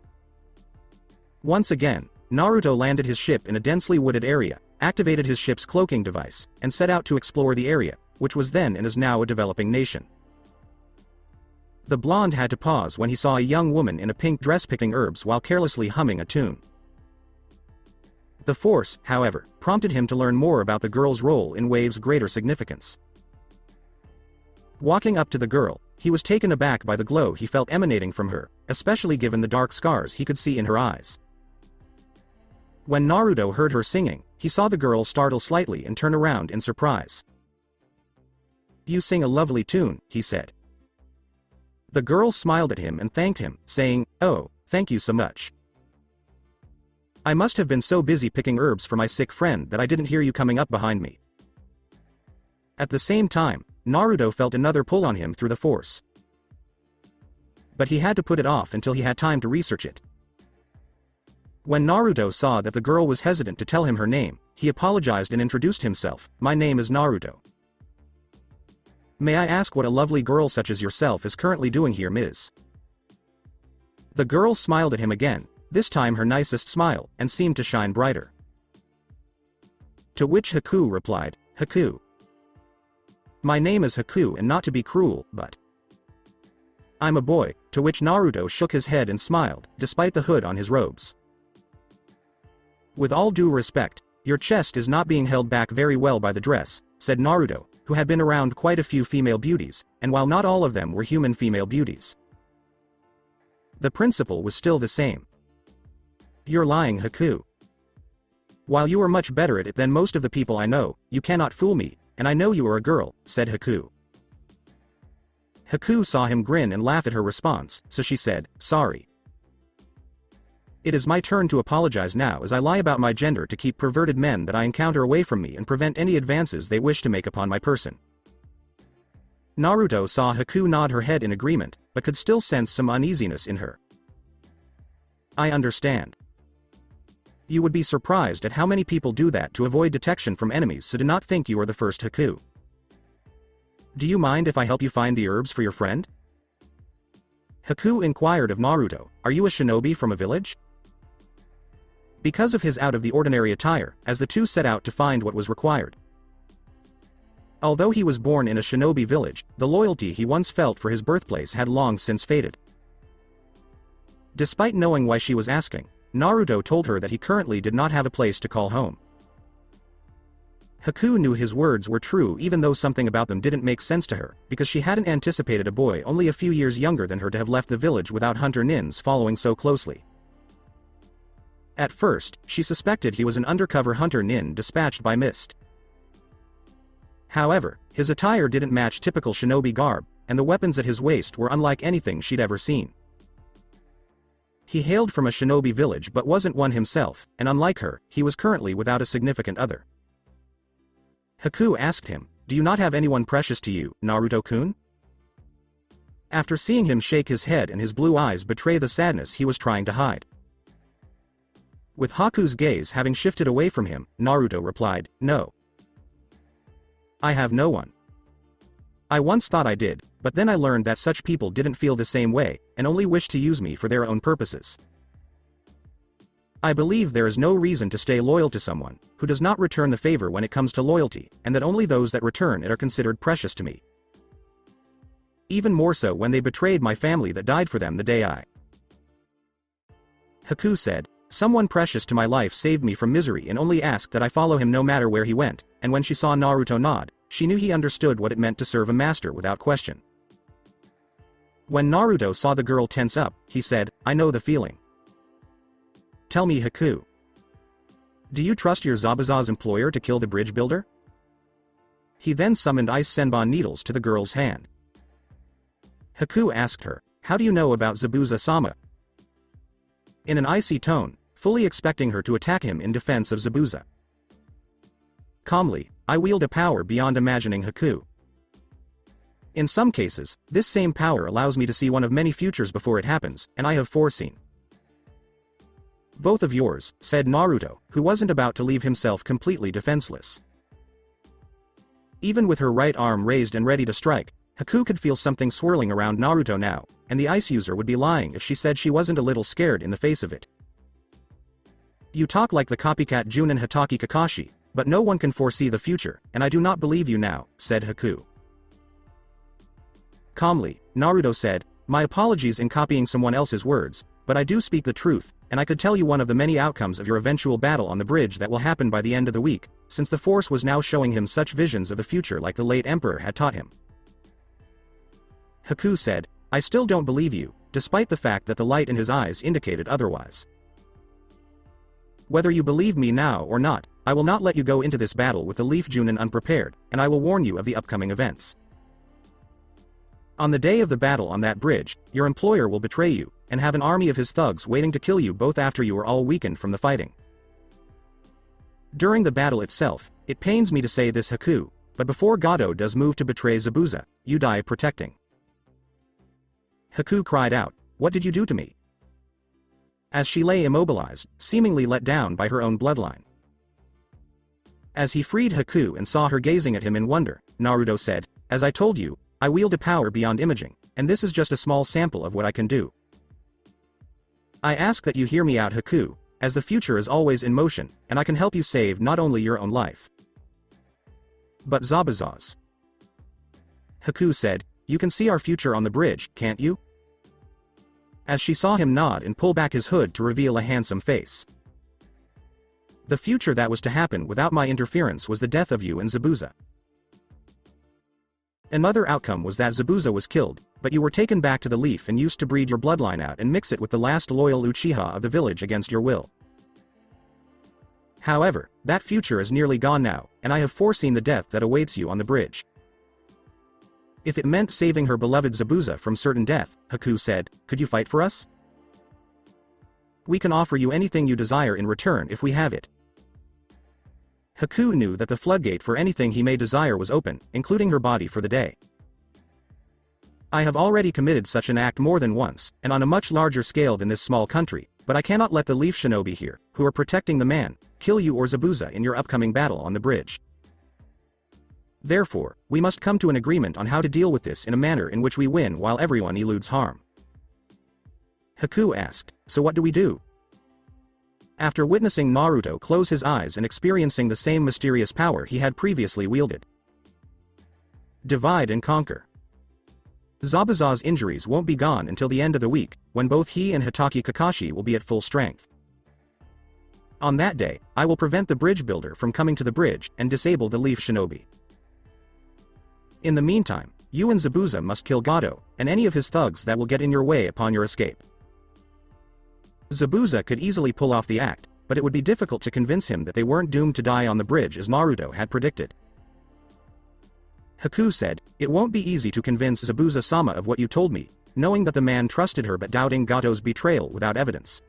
Once again, Naruto landed his ship in a densely wooded area, activated his ship's cloaking device, and set out to explore the area, which was then and is now a developing nation. The blonde had to pause when he saw a young woman in a pink dress picking herbs while carelessly humming a tune. The Force, however, prompted him to learn more about the girl's role in Wave's greater significance. Walking up to the girl, he was taken aback by the glow he felt emanating from her, especially given the dark scars he could see in her eyes. When Naruto heard her singing, he saw the girl startle slightly and turn around in surprise. "You sing a lovely tune," he said. The girl smiled at him and thanked him, saying, "Oh, thank you so much. I must have been so busy picking herbs for my sick friend that I didn't hear you coming up behind me." At the same time, Naruto felt another pull on him through the Force. But he had to put it off until he had time to research it. When Naruto saw that the girl was hesitant to tell him her name, he apologized and introduced himself. "My name is Naruto. May I ask what a lovely girl such as yourself is currently doing here, Ms.?" The girl smiled at him again, this time her nicest smile, and seemed to shine brighter. To which Haku replied, "Haku. My name is Haku, and not to be cruel, but I'm a boy," to which Naruto shook his head and smiled, despite the hood on his robes. "With all due respect, your chest is not being held back very well by the dress," said Naruto, who had been around quite a few female beauties, and while not all of them were human female beauties, the principle was still the same. "You're lying, Haku. While you are much better at it than most of the people I know, you cannot fool me, and I know you are a girl," said Haku. Haku saw him grin and laugh at her response, so she said, "Sorry. It is my turn to apologize now as I lie about my gender to keep perverted men that I encounter away from me and prevent any advances they wish to make upon my person." Naruto saw Haku nod her head in agreement, but could still sense some uneasiness in her. "I understand. You would be surprised at how many people do that to avoid detection from enemies, so do not think you are the first, Haku. Do you mind if I help you find the herbs for your friend?" Haku inquired of Naruto, "Are you a shinobi from a village?" Because of his out-of-the-ordinary attire, as the two set out to find what was required. Although he was born in a shinobi village, the loyalty he once felt for his birthplace had long since faded. Despite knowing why she was asking, Naruto told her that he currently did not have a place to call home. Haku knew his words were true even though something about them didn't make sense to her, because she hadn't anticipated a boy only a few years younger than her to have left the village without Hunter Nins following so closely. At first, she suspected he was an undercover Hunter Nin dispatched by Mist. However, his attire didn't match typical shinobi garb, and the weapons at his waist were unlike anything she'd ever seen. He hailed from a shinobi village but wasn't one himself, and unlike her, he was currently without a significant other. Haku asked him, "Do you not have anyone precious to you, Naruto-kun?" after seeing him shake his head and his blue eyes betray the sadness he was trying to hide. With Haku's gaze having shifted away from him, Naruto replied, "No. I have no one. I once thought I did, but then I learned that such people didn't feel the same way, and only wished to use me for their own purposes. I believe there is no reason to stay loyal to someone who does not return the favor when it comes to loyalty, and that only those that return it are considered precious to me. Even more so when they betrayed my family that died for them the day I." Haku said, "Someone precious to my life saved me from misery and only asked that I follow him no matter where he went," and when she saw Naruto nod, she knew he understood what it meant to serve a master without question. When Naruto saw the girl tense up, he said, "I know the feeling. Tell me, Haku. Do you trust your Zabuza's employer to kill the bridge builder?" He then summoned ice senbon needles to the girl's hand. Haku asked her, "How do you know about Zabuza-sama?" in an icy tone, fully expecting her to attack him in defense of Zabuza. Calmly, "I wield a power beyond imagining, Haku. In some cases, this same power allows me to see one of many futures before it happens, and I have foreseen." "Both of yours," said Naruto, who wasn't about to leave himself completely defenseless. Even with her right arm raised and ready to strike, Haku could feel something swirling around Naruto now, and the ice user would be lying if she said she wasn't a little scared in the face of it. "You talk like the copycat Junin Hatake Kakashi, but no one can foresee the future, and I do not believe you now," said Haku. Calmly, Naruto said, "My apologies in copying someone else's words, but I do speak the truth, and I could tell you one of the many outcomes of your eventual battle on the bridge that will happen by the end of the week, since the Force was now showing him such visions of the future like the late Emperor had taught him." Haku said, "I still don't believe you, despite the fact that the light in his eyes indicated otherwise. Whether you believe me now or not, I will not let you go into this battle with the Leaf Junin unprepared, and I will warn you of the upcoming events. On the day of the battle on that bridge, your employer will betray you, and have an army of his thugs waiting to kill you both after you are all weakened from the fighting. During the battle itself, it pains me to say this, Haku, but before Gado does move to betray Zabuza, you die protecting." Haku cried out, "What did you do to me?" as she lay immobilized, seemingly let down by her own bloodline. As he freed Haku and saw her gazing at him in wonder, Naruto said, "As I told you, I wield a power beyond imaging, and this is just a small sample of what I can do. I ask that you hear me out, Haku, as the future is always in motion, and I can help you save not only your own life, but Zabuza's." Haku said, "You can see our future on the bridge, can't you?" as she saw him nod and pull back his hood to reveal a handsome face. "The future that was to happen without my interference was the death of you and Zabuza. Another outcome was that Zabuza was killed, but you were taken back to the Leaf and used to breed your bloodline out and mix it with the last loyal Uchiha of the village against your will. However, that future is nearly gone now, and I have foreseen the death that awaits you on the bridge." If it meant saving her beloved Zabuza from certain death, Haku said, "Could you fight for us? We can offer you anything you desire in return if we have it." Haku knew that the floodgate for anything he may desire was open, including her body for the day. "I have already committed such an act more than once, and on a much larger scale than this small country, but I cannot let the Leaf Shinobi here, who are protecting the man, kill you or Zabuza in your upcoming battle on the bridge. Therefore, we must come to an agreement on how to deal with this in a manner in which we win while everyone eludes harm." Haku asked, "So what do we do?" After witnessing Naruto close his eyes and experiencing the same mysterious power he had previously wielded. Divide and conquer. Zabuza's injuries won't be gone until the end of the week, when both he and Hatake Kakashi will be at full strength. On that day, I will prevent the bridge builder from coming to the bridge and disable the Leaf Shinobi. In the meantime, you and Zabuza must kill Gado, and any of his thugs that will get in your way upon your escape. Zabuza could easily pull off the act, but it would be difficult to convince him that they weren't doomed to die on the bridge as Naruto had predicted. Haku said, "It won't be easy to convince Zabuza-sama of what you told me, knowing that the man trusted her but doubting Gato's betrayal without evidence."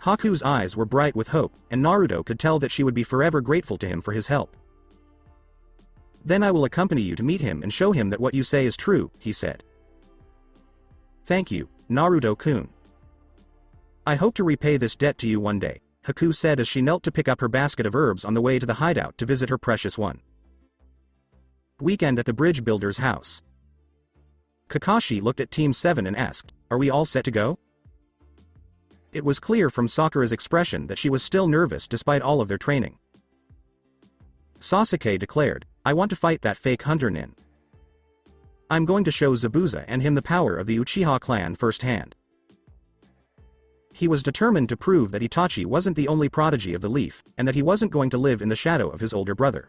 Haku's eyes were bright with hope, and Naruto could tell that she would be forever grateful to him for his help. "Then I will accompany you to meet him and show him that what you say is true," he said. Thank you, Naruto-kun. I hope to repay this debt to you one day, Haku said as she knelt to pick up her basket of herbs on the way to the hideout to visit her precious one. Weekend at the bridge builder's house. Kakashi looked at Team 7 and asked, "Are we all set to go?" It was clear from Sakura's expression that she was still nervous despite all of their training. Sasuke declared, "I want to fight that fake hunter nin. I'm going to show Zabuza and him the power of the Uchiha clan firsthand." He was determined to prove that Itachi wasn't the only prodigy of the Leaf, and that he wasn't going to live in the shadow of his older brother.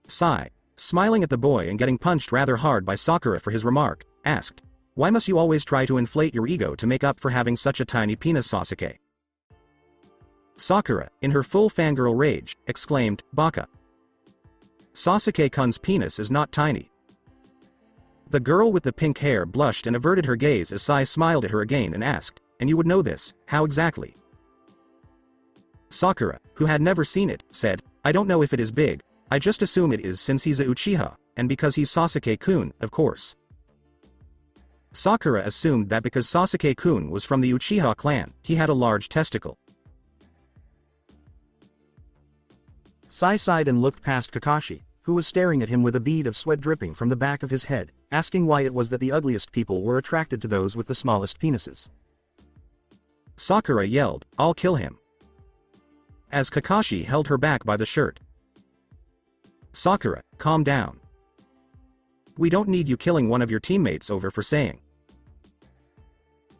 Sai, smiling at the boy and getting punched rather hard by Sakura for his remark, asked, "Why must you always try to inflate your ego to make up for having such a tiny penis, Sasuke?" Sakura, in her full fangirl rage, exclaimed, "Baka. Sasuke-kun's penis is not tiny." The girl with the pink hair blushed and averted her gaze as Sai smiled at her again and asked, "And you would know this, how exactly?" Sakura, who had never seen it, said, "I don't know if it is big, I just assume it is since he's a Uchiha, and because he's Sasuke-kun, of course." Sakura assumed that because Sasuke-kun was from the Uchiha clan, he had a large testicle. Sai sighed and looked past Kakashi, who was staring at him with a bead of sweat dripping from the back of his head, asking why it was that the ugliest people were attracted to those with the smallest penises. Sakura yelled, "I'll kill him," as Kakashi held her back by the shirt. "Sakura, calm down. We don't need you killing one of your teammates over for saying."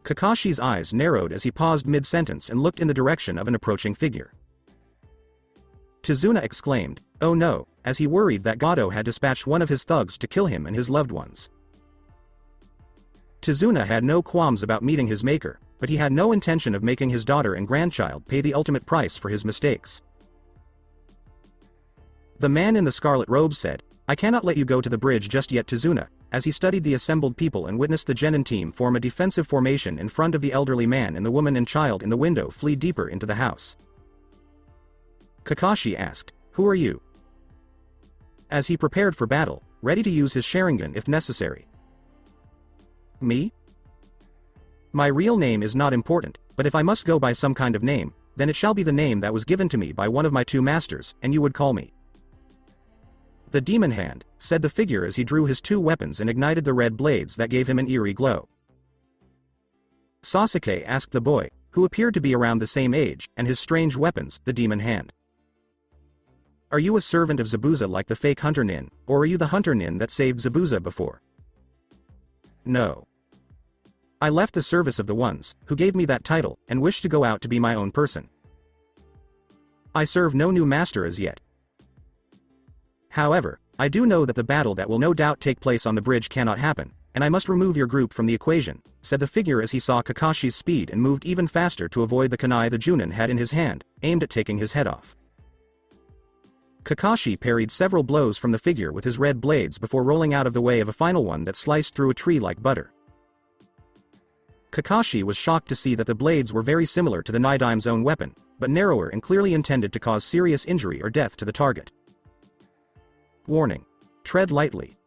Kakashi's eyes narrowed as he paused mid-sentence and looked in the direction of an approaching figure. Tizuna exclaimed, "Oh no," as he worried that Gato had dispatched one of his thugs to kill him and his loved ones. Tizuna had no qualms about meeting his maker, but he had no intention of making his daughter and grandchild pay the ultimate price for his mistakes. The man in the scarlet robe said, "I cannot let you go to the bridge just yet, Tizuna," as he studied the assembled people and witnessed the genin team form a defensive formation in front of the elderly man and the woman and child in the window flee deeper into the house. Kakashi asked, "Who are you?" as he prepared for battle, ready to use his Sharingan if necessary. "Me? My real name is not important, but if I must go by some kind of name, then it shall be the name that was given to me by one of my two masters, and you would call me the Demon Hand," said the figure as he drew his two weapons and ignited the red blades that gave him an eerie glow. Sasuke asked the boy, who appeared to be around the same age, and his strange weapons, the Demon Hand. "Are you a servant of Zabuza like the fake hunter nin, or are you the hunter nin that saved Zabuza before?" "No. I left the service of the ones who gave me that title and wish to go out to be my own person. I serve no new master as yet. However, I do know that the battle that will no doubt take place on the bridge cannot happen, and I must remove your group from the equation," said the figure as he saw Kakashi's speed and moved even faster to avoid the kunai the Junin had in his hand, aimed at taking his head off. Kakashi parried several blows from the figure with his red blades before rolling out of the way of a final one that sliced through a tree like butter. Kakashi was shocked to see that the blades were very similar to the Nidaim's own weapon, but narrower and clearly intended to cause serious injury or death to the target. Warning. Tread lightly.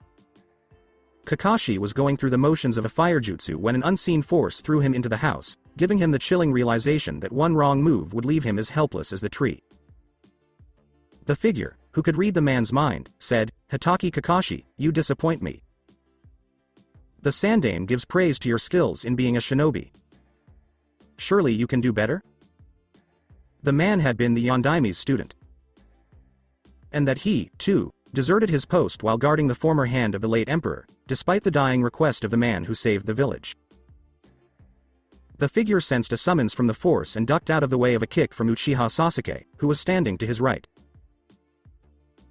Kakashi was going through the motions of a fire jutsu when an unseen force threw him into the house, giving him the chilling realization that one wrong move would leave him as helpless as the tree. The figure, who could read the man's mind, said, "Hitaki Kakashi, you disappoint me. The Sandaime gives praise to your skills in being a shinobi. Surely you can do better?" The man had been the Yondaime's student, and that he, too, deserted his post while guarding the former hand of the late emperor, despite the dying request of the man who saved the village. The figure sensed a summons from the force and ducked out of the way of a kick from Uchiha Sasuke, who was standing to his right.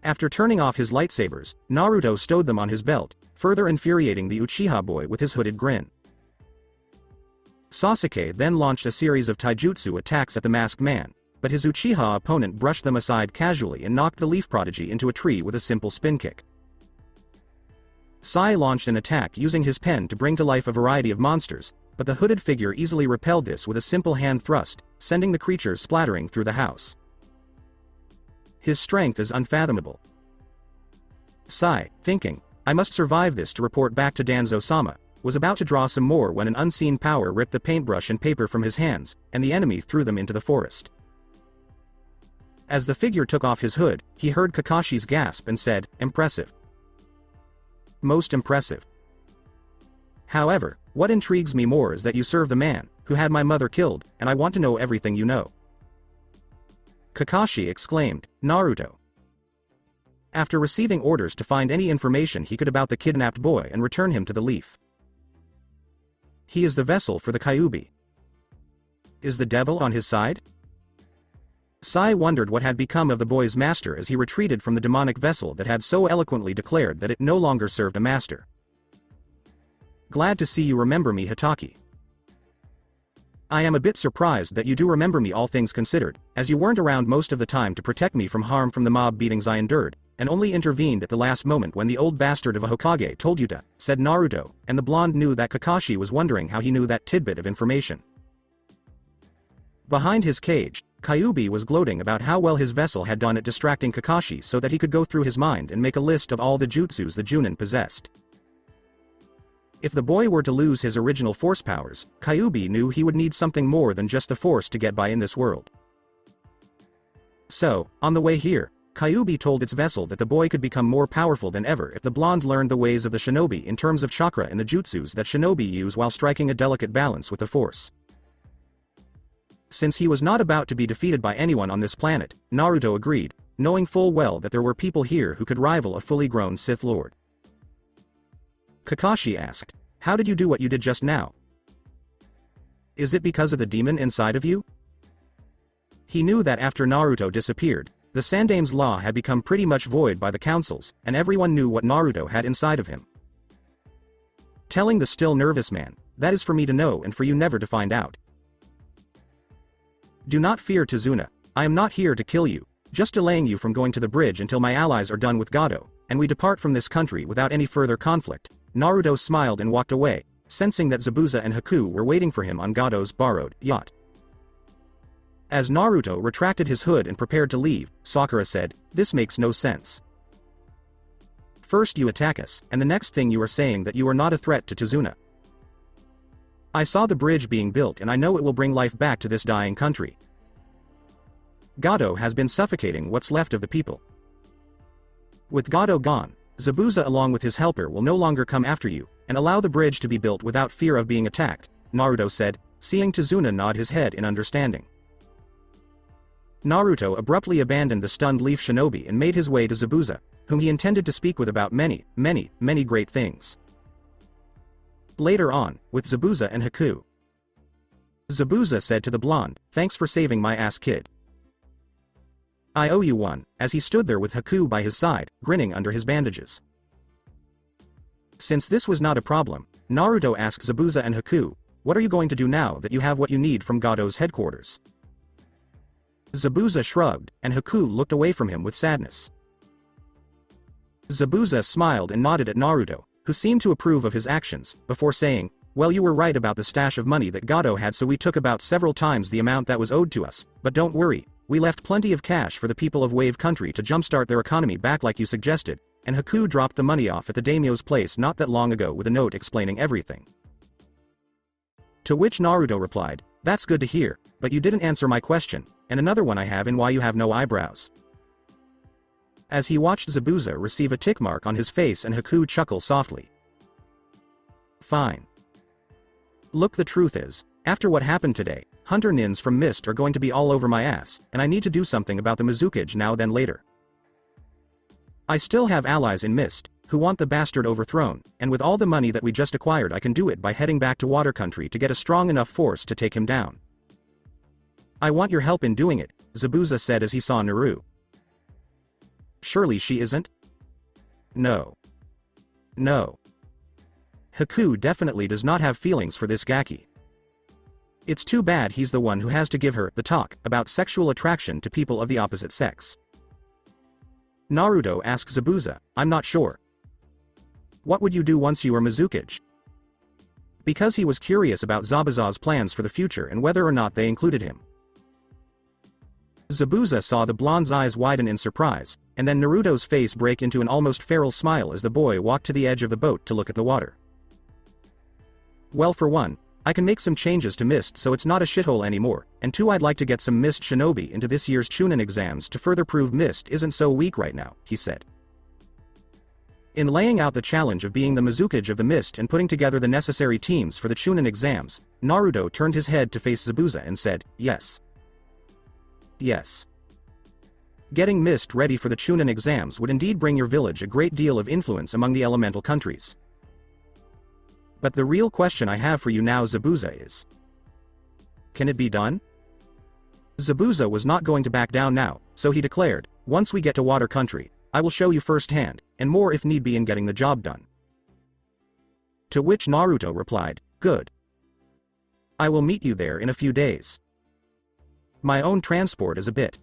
After turning off his lightsabers, Naruto stowed them on his belt, further infuriating the Uchiha boy with his hooded grin. Sasuke then launched a series of taijutsu attacks at the masked man, but his Uchiha opponent brushed them aside casually and knocked the leaf prodigy into a tree with a simple spin kick. Sai launched an attack using his pen to bring to life a variety of monsters, but the hooded figure easily repelled this with a simple hand thrust, sending the creatures splattering through the house. His strength is unfathomable. Sai, thinking, "I must survive this to report back to Danzo-sama," was about to draw some more when an unseen power ripped the paintbrush and paper from his hands, and the enemy threw them into the forest. As the figure took off his hood, he heard Kakashi's gasp and said, "Impressive. Most impressive. However, what intrigues me more is that you serve the man who had my mother killed, and I want to know everything you know." Kakashi exclaimed, "Naruto." After receiving orders to find any information he could about the kidnapped boy and return him to the leaf. He is the vessel for the Kyuubi. Is the devil on his side? Sai wondered what had become of the boy's master as he retreated from the demonic vessel that had so eloquently declared that it no longer served a master. "Glad to see you remember me, Hitaki. I am a bit surprised that you do remember me, all things considered, as you weren't around most of the time to protect me from harm from the mob beatings I endured, and only intervened at the last moment when the old bastard of a Hokage told you to," said Naruto, and the blonde knew that Kakashi was wondering how he knew that tidbit of information. Behind his cage, Kyuubi was gloating about how well his vessel had done at distracting Kakashi so that he could go through his mind and make a list of all the jutsus the Junin possessed. If the boy were to lose his original force powers, Kyuubi knew he would need something more than just the force to get by in this world. So, on the way here, Kyuubi told its vessel that the boy could become more powerful than ever if the blonde learned the ways of the shinobi in terms of chakra and the jutsus that shinobi use while striking a delicate balance with the force. Since he was not about to be defeated by anyone on this planet, Naruto agreed, knowing full well that there were people here who could rival a fully grown Sith Lord. Kakashi asked, "How did you do what you did just now? Is it because of the demon inside of you?" He knew that after Naruto disappeared, the Sandame's law had become pretty much void by the councils, and everyone knew what Naruto had inside of him. Telling the still nervous man, "That is for me to know and for you never to find out. Do not fear, Tazuna, I am not here to kill you, just delaying you from going to the bridge until my allies are done with Gado, and we depart from this country without any further conflict." Naruto smiled and walked away, sensing that Zabuza and Haku were waiting for him on Gado's borrowed yacht. As Naruto retracted his hood and prepared to leave, Sakura said, "This makes no sense. First you attack us, and the next thing you are saying that you are not a threat to Tazuna. I saw the bridge being built and I know it will bring life back to this dying country. Gado has been suffocating what's left of the people. With Gado gone, Zabuza along with his helper will no longer come after you, and allow the bridge to be built without fear of being attacked," Naruto said, seeing Tazuna nod his head in understanding. Naruto abruptly abandoned the stunned leaf shinobi and made his way to Zabuza, whom he intended to speak with about many great things. Later on, with Zabuza and Haku. Zabuza said to the blonde, "Thanks for saving my ass, kid. I owe you one," as he stood there with Haku by his side, grinning under his bandages. Since this was not a problem, Naruto asked Zabuza and Haku, "What are you going to do now that you have what you need from Gado's headquarters?" Zabuza shrugged, and Haku looked away from him with sadness. Zabuza smiled and nodded at Naruto, who seemed to approve of his actions, before saying, "Well, you were right about the stash of money that Gado had, so we took about several times the amount that was owed to us, but don't worry, we left plenty of cash for the people of Wave Country to jumpstart their economy back like you suggested," and Haku dropped the money off at the daimyo's place not that long ago with a note explaining everything. To which Naruto replied, "That's good to hear, but you didn't answer my question, and another one I have in why you have no eyebrows." As he watched Zabuza receive a tick mark on his face and Haku chuckle softly. "Fine. Look, the truth is, after what happened today, Hunter Nins from Mist are going to be all over my ass, and I need to do something about the Mizukage now then later. I still have allies in Mist, who want the bastard overthrown, and with all the money that we just acquired I can do it by heading back to Water Country to get a strong enough force to take him down. I want your help in doing it," Zabuza said as he saw Naru. "Surely she isn't?" No. Haku definitely does not have feelings for this Gaki. It's too bad he's the one who has to give her the talk about sexual attraction to people of the opposite sex. Naruto asked Zabuza, "I'm not sure. What would you do once you were Mizukage?" Because he was curious about Zabuza's plans for the future and whether or not they included him. Zabuza saw the blonde's eyes widen in surprise, and then Naruto's face break into an almost feral smile as the boy walked to the edge of the boat to look at the water. Well, for one, I can make some changes to Mist so it's not a shithole anymore, and two, I'd like to get some Mist shinobi into this year's Chunin exams to further prove Mist isn't so weak right now, he said. In laying out the challenge of being the Mizukage of the Mist and putting together the necessary teams for the Chunin exams, Naruto turned his head to face Zabuza and said, yes. Yes. Getting Mist ready for the Chunin exams would indeed bring your village a great deal of influence among the elemental countries. But the real question I have for you now, Zabuza, is, can it be done? Zabuza was not going to back down now, so he declared, once we get to Water Country, I will show you firsthand, and more if need be in getting the job done. To which Naruto replied, good. I will meet you there in a few days. My own transport is a bit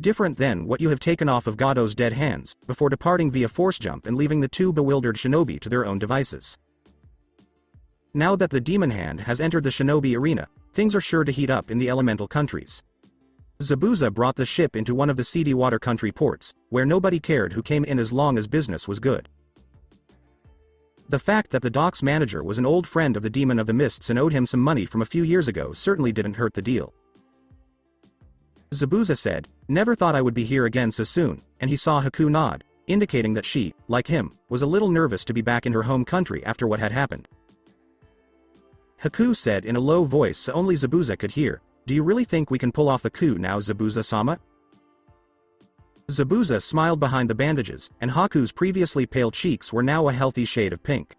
different than what you have taken off of Gado's dead hands, before departing via force jump and leaving the two bewildered shinobi to their own devices. Now that the demon hand has entered the shinobi arena, things are sure to heat up in the elemental countries. Zabuza brought the ship into one of the seedy Water Country ports, where nobody cared who came in as long as business was good. The fact that the dock's manager was an old friend of the Demon of the Mists and owed him some money from a few years ago certainly didn't hurt the deal. Zabuza said, never thought I would be here again so soon, and he saw Haku nod, indicating that she, like him, was a little nervous to be back in her home country after what had happened. Haku said in a low voice so only Zabuza could hear, do you really think we can pull off the coup now, Zabuza-sama? Zabuza smiled behind the bandages, and Haku's previously pale cheeks were now a healthy shade of pink.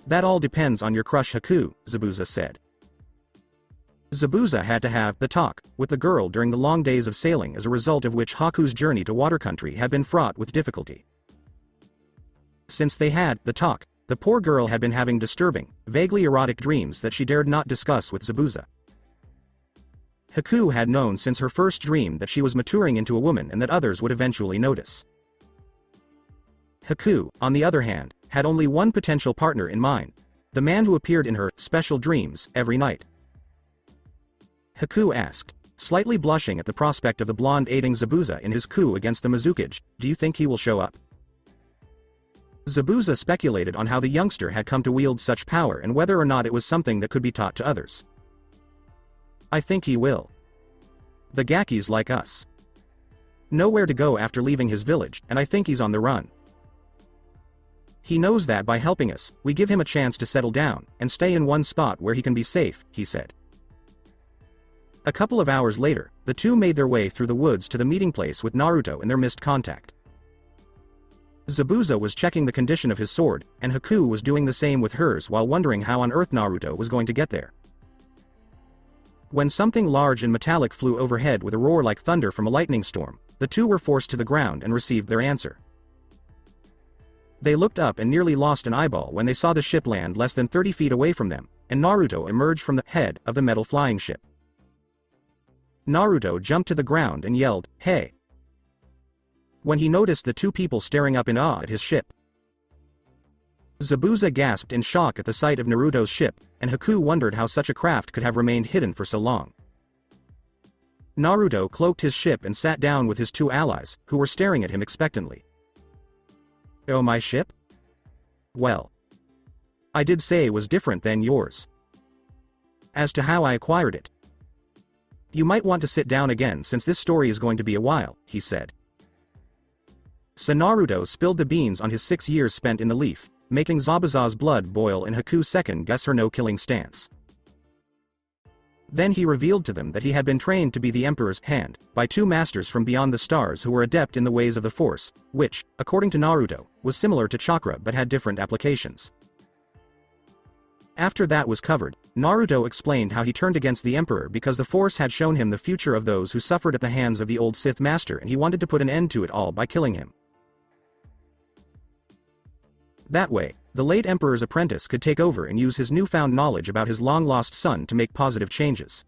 That all depends on your crush Haku, Zabuza said. Zabuza had to have the talk with the girl during the long days of sailing, as a result of which Haku's journey to Water Country had been fraught with difficulty. Since they had the talk, the poor girl had been having disturbing, vaguely erotic dreams that she dared not discuss with Zabuza. Haku had known since her first dream that she was maturing into a woman and that others would eventually notice. Haku, on the other hand, had only one potential partner in mind, the man who appeared in her special dreams every night. Haku asked, slightly blushing at the prospect of the blonde aiding Zabuza in his coup against the Mizukage, do you think he will show up? Zabuza speculated on how the youngster had come to wield such power and whether or not it was something that could be taught to others. I think he will. The Gaki's like us. Nowhere to go after leaving his village, and I think he's on the run. He knows that by helping us, we give him a chance to settle down, and stay in one spot where he can be safe, he said. A couple of hours later, the two made their way through the woods to the meeting place with Naruto and their missed contact. Zabuza was checking the condition of his sword, and Haku was doing the same with hers while wondering how on earth Naruto was going to get there. When something large and metallic flew overhead with a roar like thunder from a lightning storm, the two were forced to the ground and received their answer. They looked up and nearly lost an eyeball when they saw the ship land less than 30 feet away from them, and Naruto emerge from the head of the metal flying ship. Naruto jumped to the ground and yelled, "Hey!" when he noticed the two people staring up in awe at his ship. Zabuza gasped in shock at the sight of Naruto's ship, and Haku wondered how such a craft could have remained hidden for so long. Naruto cloaked his ship and sat down with his two allies, who were staring at him expectantly. "Oh, my ship? Well, I did say it was different than yours. As to how I acquired it, you might want to sit down again since this story is going to be a while," he said. So Naruto spilled the beans on his 6 years spent in the leaf, making Zabuza's blood boil and Haku second-guess her no-killing stance. Then he revealed to them that he had been trained to be the Emperor's hand by two masters from beyond the stars who were adept in the ways of the Force, which, according to Naruto, was similar to chakra but had different applications. After that was covered, Naruto explained how he turned against the Emperor because the Force had shown him the future of those who suffered at the hands of the old Sith Master, and he wanted to put an end to it all by killing him. That way, the late Emperor's apprentice could take over and use his newfound knowledge about his long-lost son to make positive changes.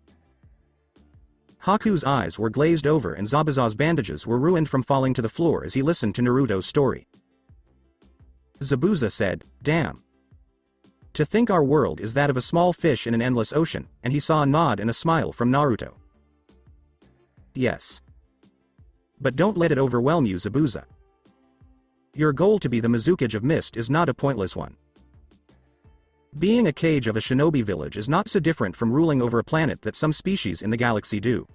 Haku's eyes were glazed over and Zabuza's bandages were ruined from falling to the floor as he listened to Naruto's story. Zabuza said, "Damn. To think our world is that of a small fish in an endless ocean," and he saw a nod and a smile from Naruto. "Yes. But don't let it overwhelm you, Zabuza. Your goal to be the Mizukage of Mist is not a pointless one. Being a cage of a shinobi village is not so different from ruling over a planet that some species in the galaxy do.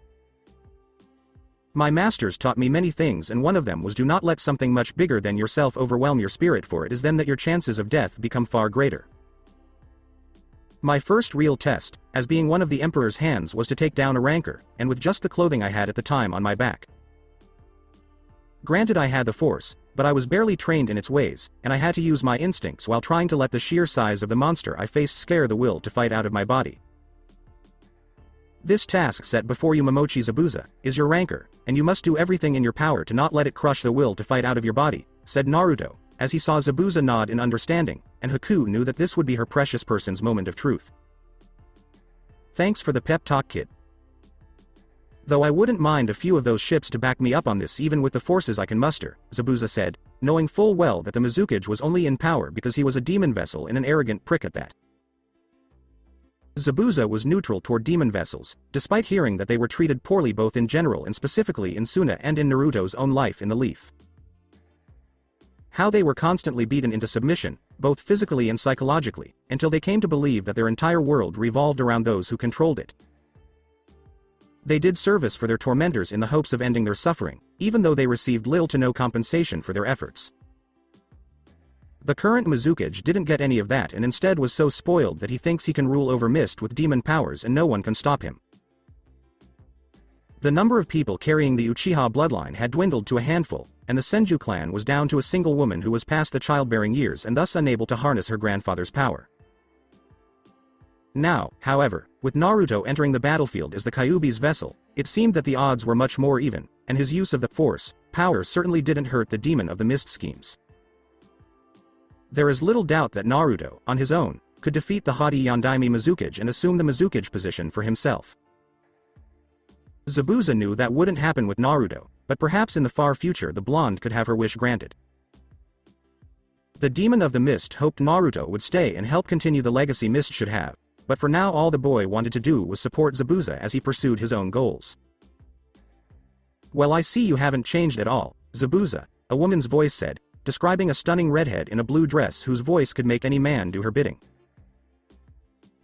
My masters taught me many things, and one of them was do not let something much bigger than yourself overwhelm your spirit, for it is then that your chances of death become far greater. My first real test, as being one of the Emperor's hands, was to take down a rancor, and with just the clothing I had at the time on my back. Granted, I had the force, but I was barely trained in its ways, and I had to use my instincts while trying to let the sheer size of the monster I faced scare the will to fight out of my body. This task set before you, Momochi Zabuza, is your rancor, and you must do everything in your power to not let it crush the will to fight out of your body, said Naruto, as he saw Zabuza nod in understanding, and Haku knew that this would be her precious person's moment of truth. Thanks for the pep talk, kid. Though I wouldn't mind a few of those ships to back me up on this even with the forces I can muster, Zabuza said, knowing full well that the Mizukage was only in power because he was a demon vessel and an arrogant prick at that. Zabuza was neutral toward demon vessels, despite hearing that they were treated poorly both in general and specifically in Suna and in Naruto's own life in the Leaf. How they were constantly beaten into submission, both physically and psychologically, until they came to believe that their entire world revolved around those who controlled it. They did service for their tormentors in the hopes of ending their suffering, even though they received little to no compensation for their efforts. The current Mizukage didn't get any of that and instead was so spoiled that he thinks he can rule over Mist with demon powers and no one can stop him. The number of people carrying the Uchiha bloodline had dwindled to a handful, and the Senju clan was down to a single woman who was past the childbearing years and thus unable to harness her grandfather's power. Now, however, with Naruto entering the battlefield as the Kyuubi's vessel, it seemed that the odds were much more even, and his use of the Force, power certainly didn't hurt the demon of the Mist schemes. There is little doubt that Naruto, on his own, could defeat the haughty Yondaime Mizukage and assume the Mizukage position for himself. Zabuza knew that wouldn't happen with Naruto, but perhaps in the far future the blonde could have her wish granted. The demon of the Mist hoped Naruto would stay and help continue the legacy Mist should have, but for now all the boy wanted to do was support Zabuza as he pursued his own goals. "Well, I see you haven't changed at all, Zabuza," a woman's voice said, describing a stunning redhead in a blue dress whose voice could make any man do her bidding.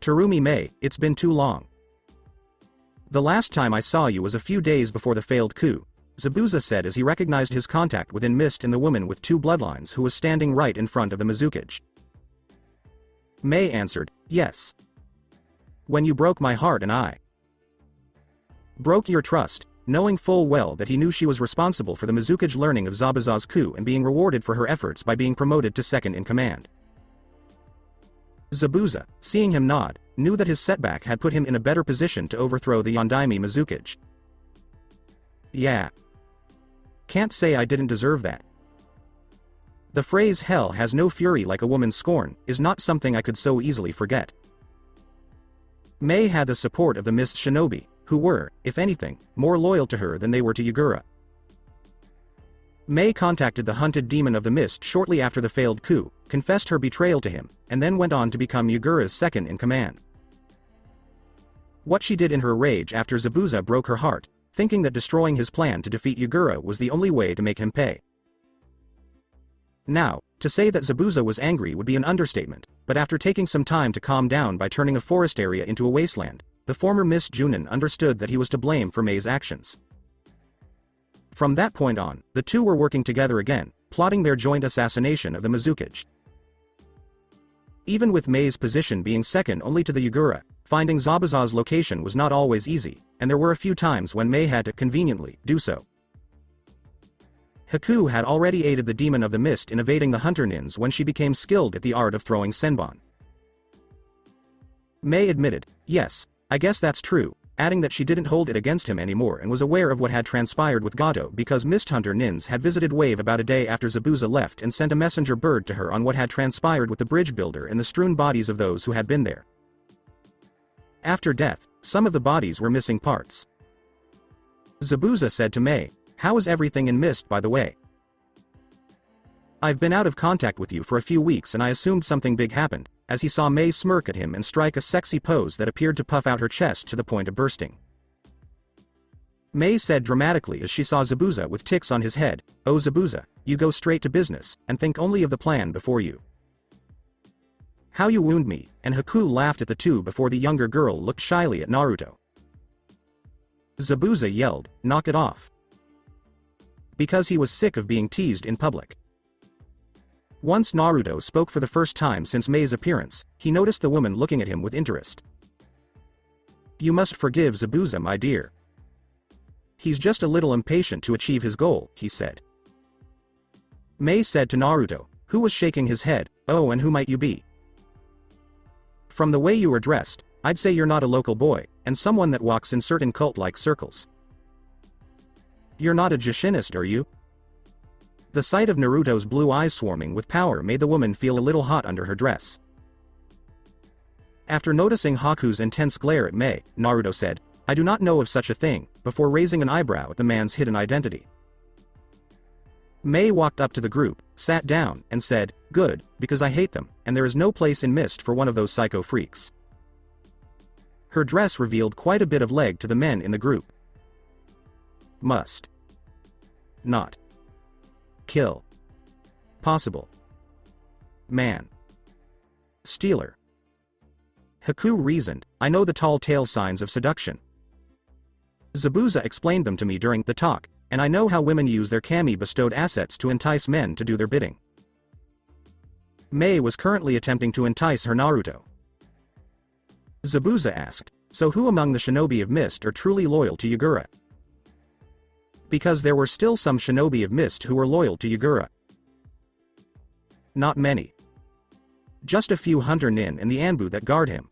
"Terumi Mei, it's been too long. The last time I saw you was a few days before the failed coup," Zabuza said as he recognized his contact within Mist in the woman with two bloodlines who was standing right in front of the Mizukage. Mei answered, "Yes. When you broke my heart and I broke your trust," knowing full well that he knew she was responsible for the Mizukage learning of Zabuza's coup and being rewarded for her efforts by being promoted to second in command. Zabuza, seeing him nod, knew that his setback had put him in a better position to overthrow the Yondaime Mizukage. "Yeah. Can't say I didn't deserve that. The phrase 'hell has no fury like a woman's scorn' is not something I could so easily forget." Mei had the support of the Mist shinobi, who were, if anything, more loyal to her than they were to Yagura. Mei contacted the hunted demon of the Mist shortly after the failed coup, confessed her betrayal to him, and then went on to become Yagura's second in command. What she did in her rage after Zabuza broke her heart, thinking that destroying his plan to defeat Yagura was the only way to make him pay. Now, to say that Zabuza was angry would be an understatement, but after taking some time to calm down by turning a forest area into a wasteland, the former Mist Junin understood that he was to blame for Mei's actions. From that point on, the two were working together again, plotting their joint assassination of the Mizukage. Even with Mei's position being second only to the Yagura, finding Zabuza's location was not always easy, and there were a few times when Mei had to conveniently do so. Haku had already aided the demon of the Mist in evading the hunter nins when she became skilled at the art of throwing senbon. Mei admitted, "Yes, I guess that's true," adding that she didn't hold it against him anymore and was aware of what had transpired with Gato because Mist Hunter Nins had visited Wave about a day after Zabuza left and sent a messenger bird to her on what had transpired with the bridge builder and the strewn bodies of those who had been there. After death, some of the bodies were missing parts. Zabuza said to Mei, "How is everything in Mist, by the way? I've been out of contact with you for a few weeks and I assumed something big happened," as he saw Mei smirk at him and strike a sexy pose that appeared to puff out her chest to the point of bursting. Mei said dramatically as she saw Zabuza with ticks on his head, "Oh Zabuza, you go straight to business, and think only of the plan before you." How you wound me, and Haku laughed at the two before the younger girl looked shyly at Naruto. Zabuza yelled, knock it off. Because he was sick of being teased in public. Once Naruto spoke for the first time since Mei's appearance, he noticed the woman looking at him with interest. You must forgive Zabuza, my dear. He's just a little impatient to achieve his goal, he said. Mei said to Naruto, who was shaking his head, oh, and who might you be? From the way you are dressed, I'd say you're not a local boy, and someone that walks in certain cult-like circles. You're not a Jushinist, are you? The sight of Naruto's blue eyes swarming with power made the woman feel a little hot under her dress. After noticing Haku's intense glare at Mei, Naruto said, I do not know of such a thing, before raising an eyebrow at the man's hidden identity. Mei walked up to the group, sat down, and said, good, because I hate them, and there is no place in Mist for one of those psycho freaks. Her dress revealed quite a bit of leg to the men in the group. Must. Not. Kill. Possible. Man. Stealer. Haku reasoned, I know the tall tale signs of seduction. Zabuza explained them to me during the talk, and I know how women use their kami-bestowed assets to entice men to do their bidding. Mei was currently attempting to entice her Naruto. Zabuza asked, so who among the shinobi of Mist are truly loyal to Yagura? Because there were still some shinobi of Mist who were loyal to Yagura. Not many. Just a few hunter nin and the Anbu that guard him.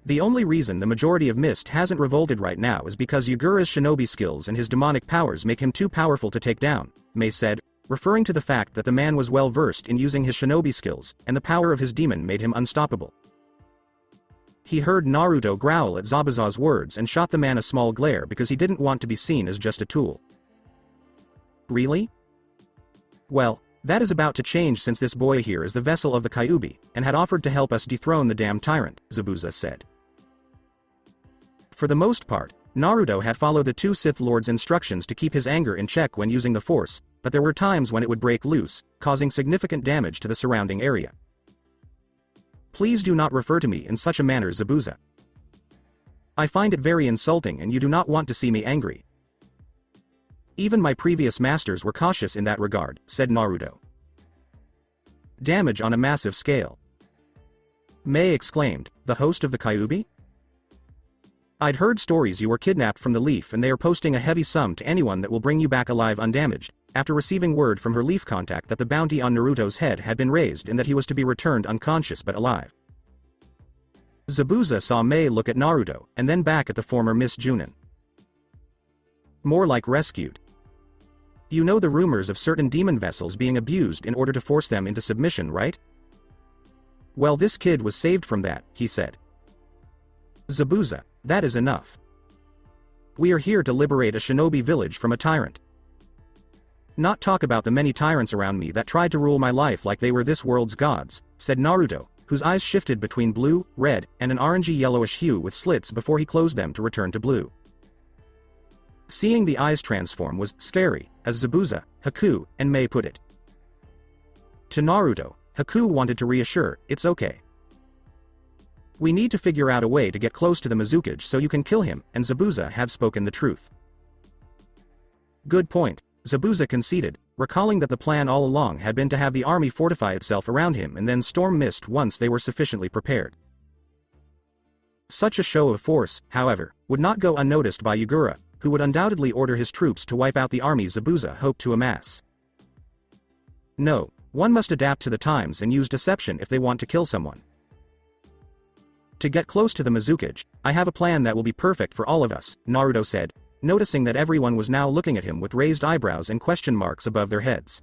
The only reason the majority of Mist hasn't revolted right now is because Yagura's shinobi skills and his demonic powers make him too powerful to take down, Mei said, referring to the fact that the man was well versed in using his shinobi skills, and the power of his demon made him unstoppable. He heard Naruto growl at Zabuza's words and shot the man a small glare because he didn't want to be seen as just a tool. Really? Well, that is about to change since this boy here is the vessel of the Kyuubi, and had offered to help us dethrone the damn tyrant, Zabuza said. For the most part, Naruto had followed the two Sith Lords' instructions to keep his anger in check when using the Force, but there were times when it would break loose, causing significant damage to the surrounding area. Please do not refer to me in such a manner, Zabuza. I find it very insulting and you do not want to see me angry. Even my previous masters were cautious in that regard, said Naruto. Damage on a massive scale. Mei exclaimed, the host of the Kyuubi? I'd heard stories you were kidnapped from the Leaf and they are posting a heavy sum to anyone that will bring you back alive undamaged, after receiving word from her Leaf contact that the bounty on Naruto's head had been raised and that he was to be returned unconscious but alive. Zabuza saw Mei look at Naruto, and then back at the former Miss Junin. More like rescued. You know the rumors of certain demon vessels being abused in order to force them into submission, right? Well, this kid was saved from that, he said. Zabuza, that is enough. We are here to liberate a shinobi village from a tyrant. Not talk about the many tyrants around me that tried to rule my life like they were this world's gods, said Naruto, whose eyes shifted between blue, red, and an orangey yellowish hue with slits before he closed them to return to blue. Seeing the eyes transform was scary, as Zabuza, Haku, and Mei put it. To Naruto, Haku wanted to reassure, it's okay. We need to figure out a way to get close to the Mizukage so you can kill him, and Zabuza have spoken the truth. Good point, Zabuza conceded, recalling that the plan all along had been to have the army fortify itself around him and then storm Mist once they were sufficiently prepared. Such a show of force, however, would not go unnoticed by Yagura, who would undoubtedly order his troops to wipe out the army Zabuza hoped to amass. No, one must adapt to the times and use deception if they want to kill someone. To get close to the Mizukage, I have a plan that will be perfect for all of us, Naruto said, noticing that everyone was now looking at him with raised eyebrows and question marks above their heads.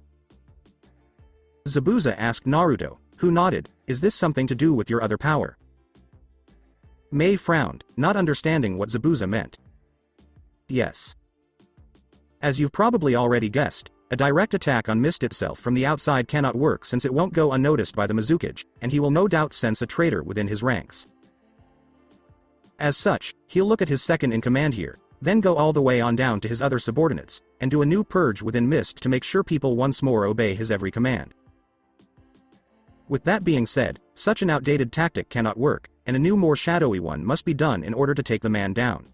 Zabuza asked Naruto, who nodded, is this something to do with your other power? Mei frowned, not understanding what Zabuza meant. Yes. As you've probably already guessed, a direct attack on Mist itself from the outside cannot work since it won't go unnoticed by the Mizukage, and he will no doubt sense a traitor within his ranks. As such, he'll look at his second-in-command here, then go all the way on down to his other subordinates, and do a new purge within Mist to make sure people once more obey his every command. With that being said, such an outdated tactic cannot work, and a new more shadowy one must be done in order to take the man down.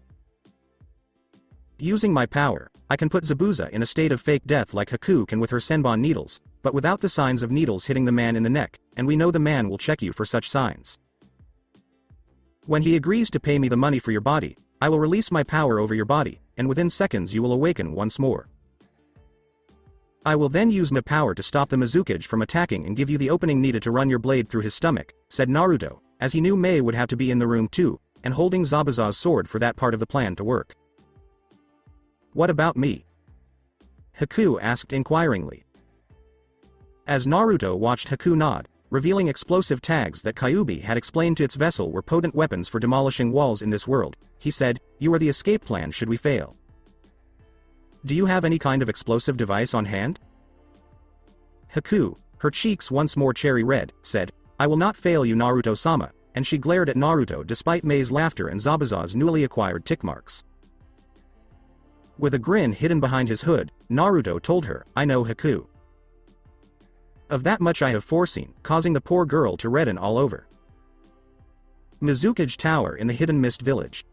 Using my power, I can put Zabuza in a state of fake death like Haku can with her Senbon needles, but without the signs of needles hitting the man in the neck, and we know the man will check you for such signs. When he agrees to pay me the money for your body, I will release my power over your body, and within seconds you will awaken once more. I will then use my power to stop the Mizukage from attacking and give you the opening needed to run your blade through his stomach, said Naruto, as he knew Mei would have to be in the room too, and holding Zabuza's sword for that part of the plan to work. What about me? Haku asked inquiringly. As Naruto watched Haku nod, revealing explosive tags that Kyuubi had explained to its vessel were potent weapons for demolishing walls in this world, he said, "You are the escape plan should we fail. Do you have any kind of explosive device on hand?" Haku, her cheeks once more cherry red, said, "I will not fail you Naruto-sama," and she glared at Naruto despite Mei's laughter and Zabuza's newly acquired tick marks. With a grin hidden behind his hood, Naruto told her, "I know Haku. Of that much I have foreseen," causing the poor girl to redden all over. Mizukage Tower in the Hidden Mist Village.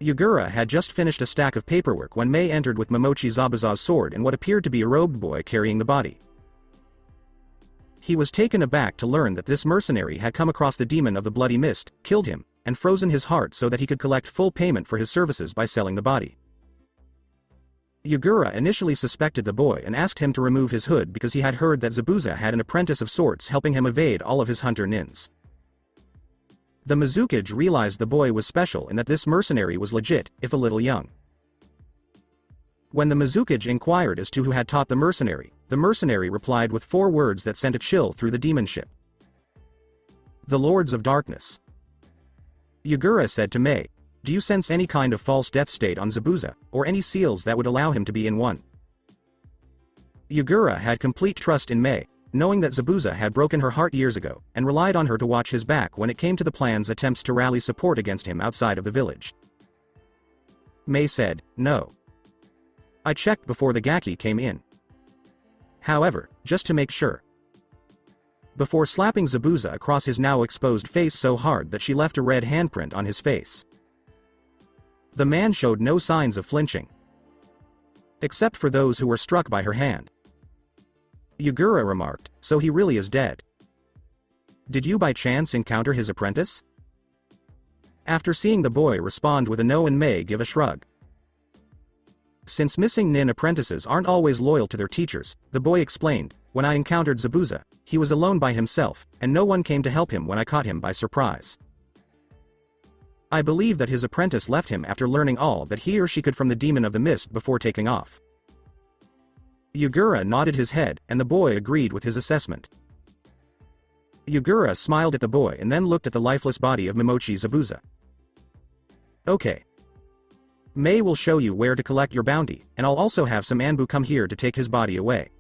Yagura had just finished a stack of paperwork when Mei entered with Momochi Zabuza's sword and what appeared to be a robed boy carrying the body. He was taken aback to learn that this mercenary had come across the demon of the bloody mist, killed him, and frozen his heart so that he could collect full payment for his services by selling the body. Yagura initially suspected the boy and asked him to remove his hood because he had heard that Zabuza had an apprentice of sorts helping him evade all of his hunter nins. The Mizukage realized the boy was special and that this mercenary was legit, if a little young. When the Mizukage inquired as to who had taught the mercenary replied with 4 words that sent a chill through the demon ship. "The Lords of Darkness." Yagura said to Mei, "Do you sense any kind of false death state on Zabuza, or any seals that would allow him to be in one?" Yagura had complete trust in Mei, knowing that Zabuza had broken her heart years ago, and relied on her to watch his back when it came to the plan's attempts to rally support against him outside of the village. Mei said, "No. I checked before the Gaki came in. However, just to make sure." Before slapping Zabuza across his now exposed face so hard that she left a red handprint on his face. The man showed no signs of flinching. Except for those who were struck by her hand. Yagura remarked, "So he really is dead. Did you by chance encounter his apprentice?" After seeing the boy respond with a no and Mei give a shrug. Since missing nin apprentices aren't always loyal to their teachers, the boy explained, "When I encountered Zabuza, he was alone by himself, and no one came to help him when I caught him by surprise. I believe that his apprentice left him after learning all that he or she could from the demon of the mist before taking off." Yagura nodded his head, and the boy agreed with his assessment. Yagura smiled at the boy and then looked at the lifeless body of Momochi Zabuza. "Okay. Mei will show you where to collect your bounty, and I'll also have some Anbu come here to take his body away.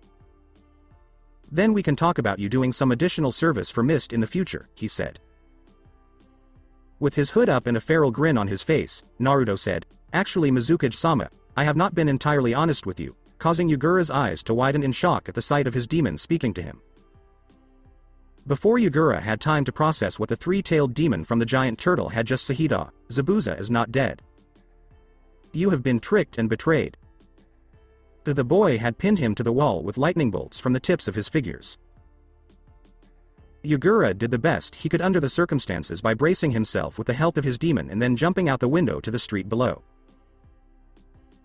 Then we can talk about you doing some additional service for Mist in the future," he said. With his hood up and a feral grin on his face, Naruto said, "Actually Mizukage-sama, I have not been entirely honest with you," causing Yagura's eyes to widen in shock at the sight of his demon speaking to him. Before Yagura had time to process what the 3-tailed demon from the giant turtle had just said, "Zabuza is not dead. You have been tricked and betrayed." The boy had pinned him to the wall with lightning bolts from the tips of his figures. Yagura did the best he could under the circumstances by bracing himself with the help of his demon and then jumping out the window to the street below.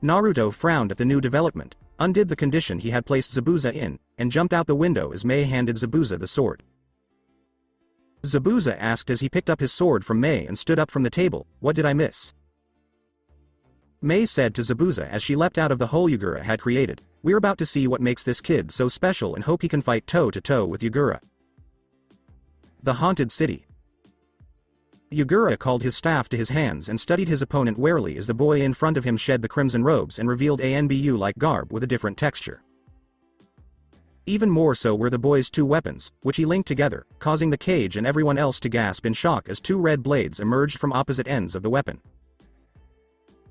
Naruto frowned at the new development, undid the condition he had placed Zabuza in, and jumped out the window as Mei handed Zabuza the sword. Zabuza asked as he picked up his sword from Mei and stood up from the table, "What did I miss?" Mei said to Zabuza as she leapt out of the hole Yagura had created, "We're about to see what makes this kid so special and hope he can fight toe-to-toe with Yagura." The Haunted City. Yagura called his staff to his hands and studied his opponent warily as the boy in front of him shed the crimson robes and revealed Anbu-like garb with a different texture. Even more so were the boy's 2 weapons, which he linked together, causing the cage and everyone else to gasp in shock as 2 red blades emerged from opposite ends of the weapon.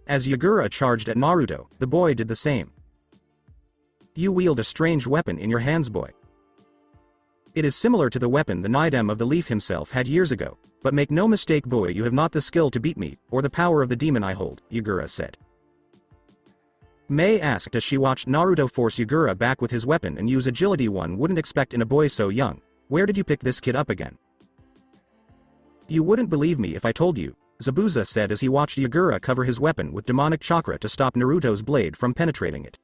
As Yagura charged at Naruto, the boy did the same. "You wield a strange weapon in your hands, boy." It is similar to the weapon the Nidem of the Leaf himself had years ago, but make no mistake boy, you have not the skill to beat me, or the power of the demon I hold, Yagura said. Mei asked as she watched Naruto force Yagura back with his weapon and use agility one wouldn't expect in a boy so young. Where did you pick this kid up again? You wouldn't believe me if I told you, Zabuza said as he watched Yagura cover his weapon with demonic chakra to stop Naruto's blade from penetrating it.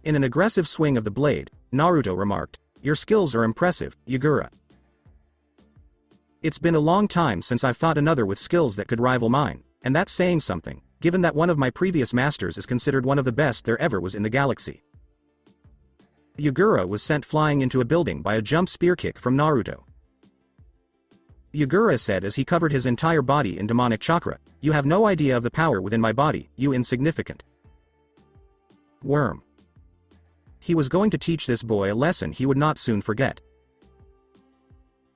In an aggressive swing of the blade, Naruto remarked, "Your skills are impressive, Yagura. It's been a long time since I've fought another with skills that could rival mine, and that's saying something, given that one of my previous masters is considered one of the best there ever was in the galaxy." Yagura was sent flying into a building by a jump spear kick from Naruto. Yagura said as he covered his entire body in demonic chakra, "You have no idea of the power within my body, you insignificant worm." He was going to teach this boy a lesson he would not soon forget.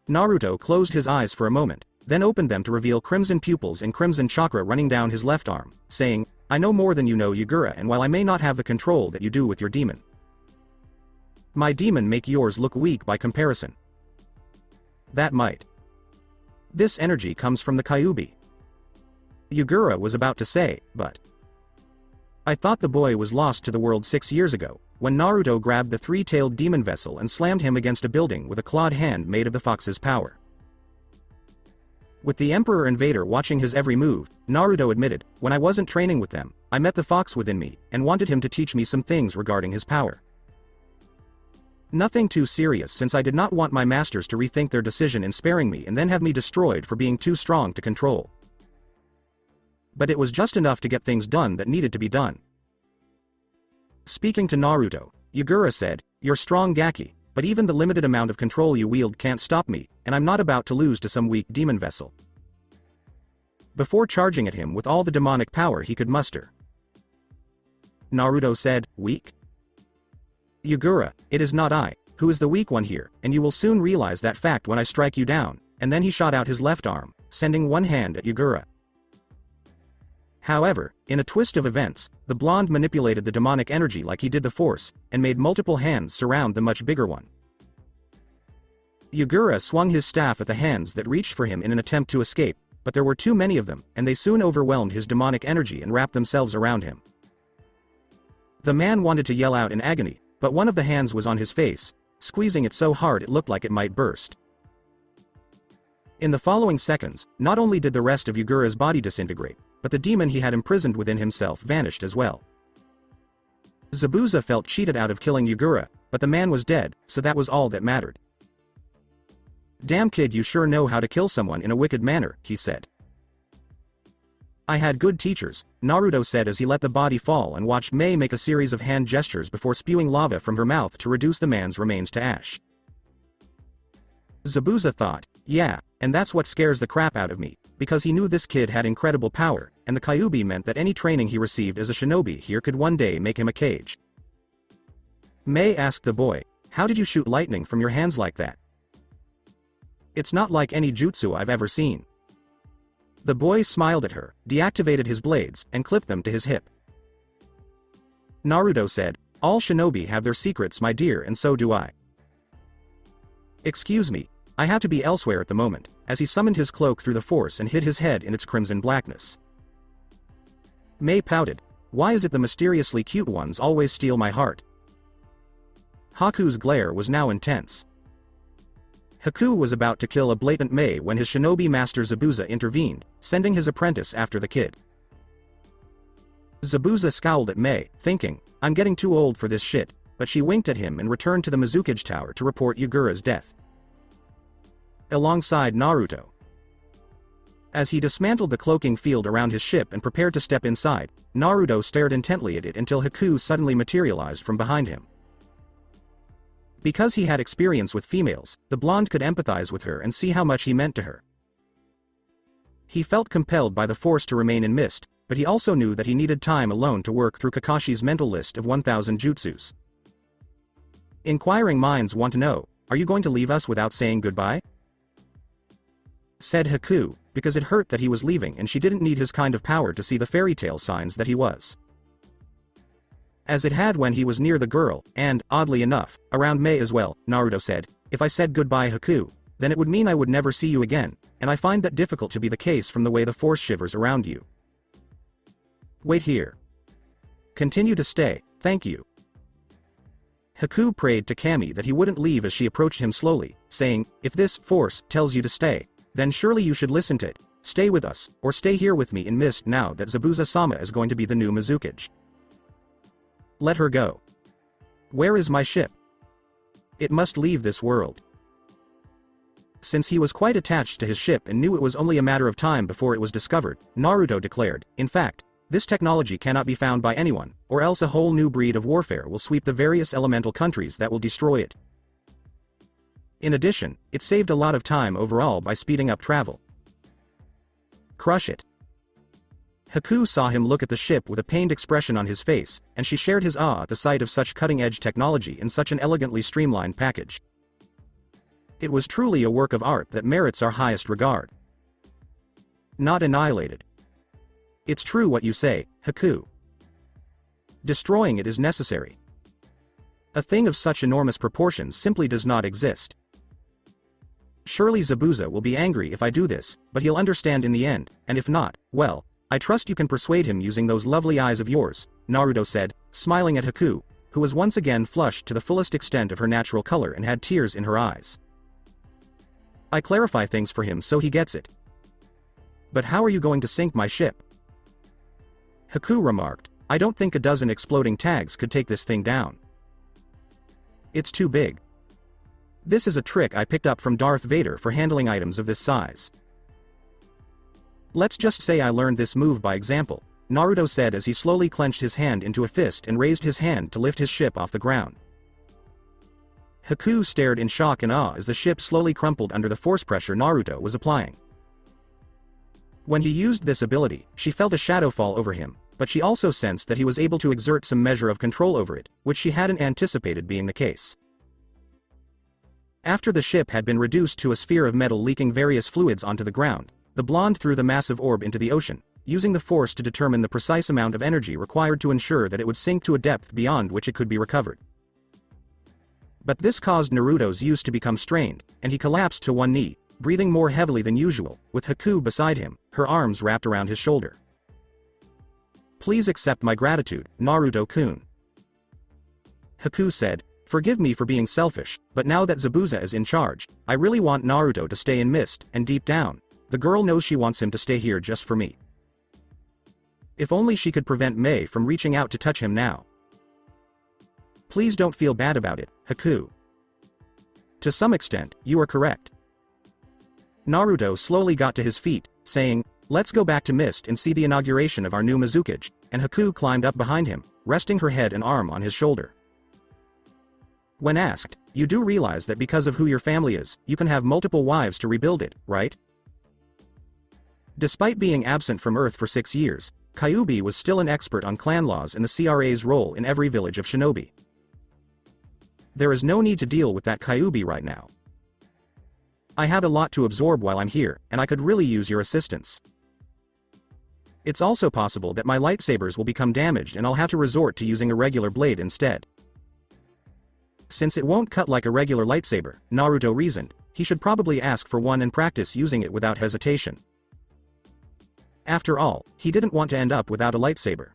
Naruto closed his eyes for a moment, then opened them to reveal crimson pupils and crimson chakra running down his left arm, saying, "I know more than you know, Yagura, and while I may not have the control that you do with your demon, my demon make yours look weak by comparison." That might. This energy comes from the Kyuubi. Yagura was about to say, but I thought the boy was lost to the world 6 years ago, when Naruto grabbed the three-tailed demon vessel and slammed him against a building with a clawed hand made of the fox's power. With the Emperor and Vader watching his every move, Naruto admitted, "When I wasn't training with them, I met the fox within me, and wanted him to teach me some things regarding his power. Nothing too serious since I did not want my masters to rethink their decision in sparing me and then have me destroyed for being too strong to control. But it was just enough to get things done that needed to be done." Speaking to Naruto, Yagura said, "You're strong, Gaki, but even the limited amount of control you wield can't stop me, and I'm not about to lose to some weak demon vessel." Before charging at him with all the demonic power he could muster, Naruto said, "Weak? Yagura, it is not I, who is the weak one here, and you will soon realize that fact when I strike you down," and then he shot out his left arm, sending one hand at Yagura. However, in a twist of events, the blonde manipulated the demonic energy like he did the Force, and made multiple hands surround the much bigger one. Yagura swung his staff at the hands that reached for him in an attempt to escape, but there were too many of them, and they soon overwhelmed his demonic energy and wrapped themselves around him. The man wanted to yell out in agony, but one of the hands was on his face, squeezing it so hard it looked like it might burst. In the following seconds, not only did the rest of Yagura's body disintegrate, but the demon he had imprisoned within himself vanished as well. Zabuza felt cheated out of killing Yagura, but the man was dead, so that was all that mattered. "Damn kid, you sure know how to kill someone in a wicked manner," he said. "I had good teachers," Naruto said as he let the body fall and watched Mei make a series of hand gestures before spewing lava from her mouth to reduce the man's remains to ash. Zabuza thought, "Yeah, and that's what scares the crap out of me," because he knew this kid had incredible power, and the Kyuubi meant that any training he received as a shinobi here could one day make him a cage. Mei asked the boy, "How did you shoot lightning from your hands like that? It's not like any jutsu I've ever seen." The boy smiled at her, deactivated his blades, and clipped them to his hip. Naruto said, "All shinobi have their secrets, my dear, and so do I. Excuse me, I have to be elsewhere at the moment," as he summoned his cloak through the Force and hid his head in its crimson blackness. Mei pouted, "Why is it the mysteriously cute ones always steal my heart?" Haku's glare was now intense. Haku was about to kill a blatant Mei when his shinobi master Zabuza intervened, sending his apprentice after the kid. Zabuza scowled at Mei, thinking, "I'm getting too old for this shit," but she winked at him and returned to the Mizukage Tower to report Yagura's death. Alongside Naruto. As he dismantled the cloaking field around his ship and prepared to step inside, Naruto stared intently at it until Haku suddenly materialized from behind him. Because he had experience with females, the blonde could empathize with her and see how much he meant to her. He felt compelled by the Force to remain in Mist, but he also knew that he needed time alone to work through Kakashi's mental list of 1,000 jutsus. "Inquiring minds want to know, are you going to leave us without saying goodbye?" said Haku, because it hurt that he was leaving and she didn't need his kind of power to see the fairy tale signs that he was. As it had when he was near the girl, and, oddly enough, around Mei as well, Naruto said. If I said goodbye Haku, then it would mean I would never see you again, and I find that difficult to be the case from the way the force shivers around you. Wait here. Continue to stay, thank you. Haku prayed to Kami that he wouldn't leave as she approached him slowly, saying, if this force tells you to stay, then surely you should listen to it. Stay with us, or stay here with me in Mist now that Zabuza-sama is going to be the new Mizukage. Let her go. Where is my ship? It must leave this world. Since he was quite attached to his ship and knew it was only a matter of time before it was discovered, Naruto declared, in fact, this technology cannot be found by anyone, or else a whole new breed of warfare will sweep the various elemental countries that will destroy it. In addition, it saved a lot of time overall by speeding up travel. Crush it. Haku saw him look at the ship with a pained expression on his face, and she shared his awe at the sight of such cutting-edge technology in such an elegantly streamlined package. It was truly a work of art that merits our highest regard. Not annihilated. It's true what you say, Haku. Destroying it is necessary. A thing of such enormous proportions simply does not exist. Surely Zabuza will be angry if I do this, but he'll understand in the end, and if not, well, I trust you can persuade him using those lovely eyes of yours, Naruto said, smiling at Haku, who was once again flushed to the fullest extent of her natural color and had tears in her eyes. I clarify things for him so he gets it. But how are you going to sink my ship? Haku remarked, I don't think a dozen exploding tags could take this thing down. It's too big. This is a trick I picked up from Darth Vader for handling items of this size. Let's just say I learned this move by example, Naruto said as he slowly clenched his hand into a fist and raised his hand to lift his ship off the ground. Haku stared in shock and awe as the ship slowly crumpled under the force pressure Naruto was applying. When he used this ability, she felt a shadow fall over him, but she also sensed that he was able to exert some measure of control over it, which she hadn't anticipated being the case. After the ship had been reduced to a sphere of metal leaking various fluids onto the ground, the blonde threw the massive orb into the ocean, using the force to determine the precise amount of energy required to ensure that it would sink to a depth beyond which it could be recovered. But this caused Naruto's use to become strained, and he collapsed to one knee, breathing more heavily than usual, with Haku beside him, her arms wrapped around his shoulder. Please accept my gratitude, Naruto-kun. Haku said, forgive me for being selfish, but now that Zabuza is in charge, I really want Naruto to stay in Mist, and deep down, the girl knows she wants him to stay here just for me. If only she could prevent Mei from reaching out to touch him now. Please don't feel bad about it, Haku. To some extent, you are correct. Naruto slowly got to his feet, saying, let's go back to Mist and see the inauguration of our new Mizukage, and Haku climbed up behind him, resting her head and arm on his shoulder. When asked, you do realize that because of who your family is, you can have multiple wives to rebuild it, right? Despite being absent from Earth for 6 years, Kyuubi was still an expert on clan laws and the CRA's role in every village of shinobi. There is no need to deal with that Kyuubi right now. I have a lot to absorb while I'm here, and I could really use your assistance. It's also possible that my lightsabers will become damaged and I'll have to resort to using a regular blade instead. Since it won't cut like a regular lightsaber, Naruto reasoned, he should probably ask for one and practice using it without hesitation. After all, he didn't want to end up without a lightsaber.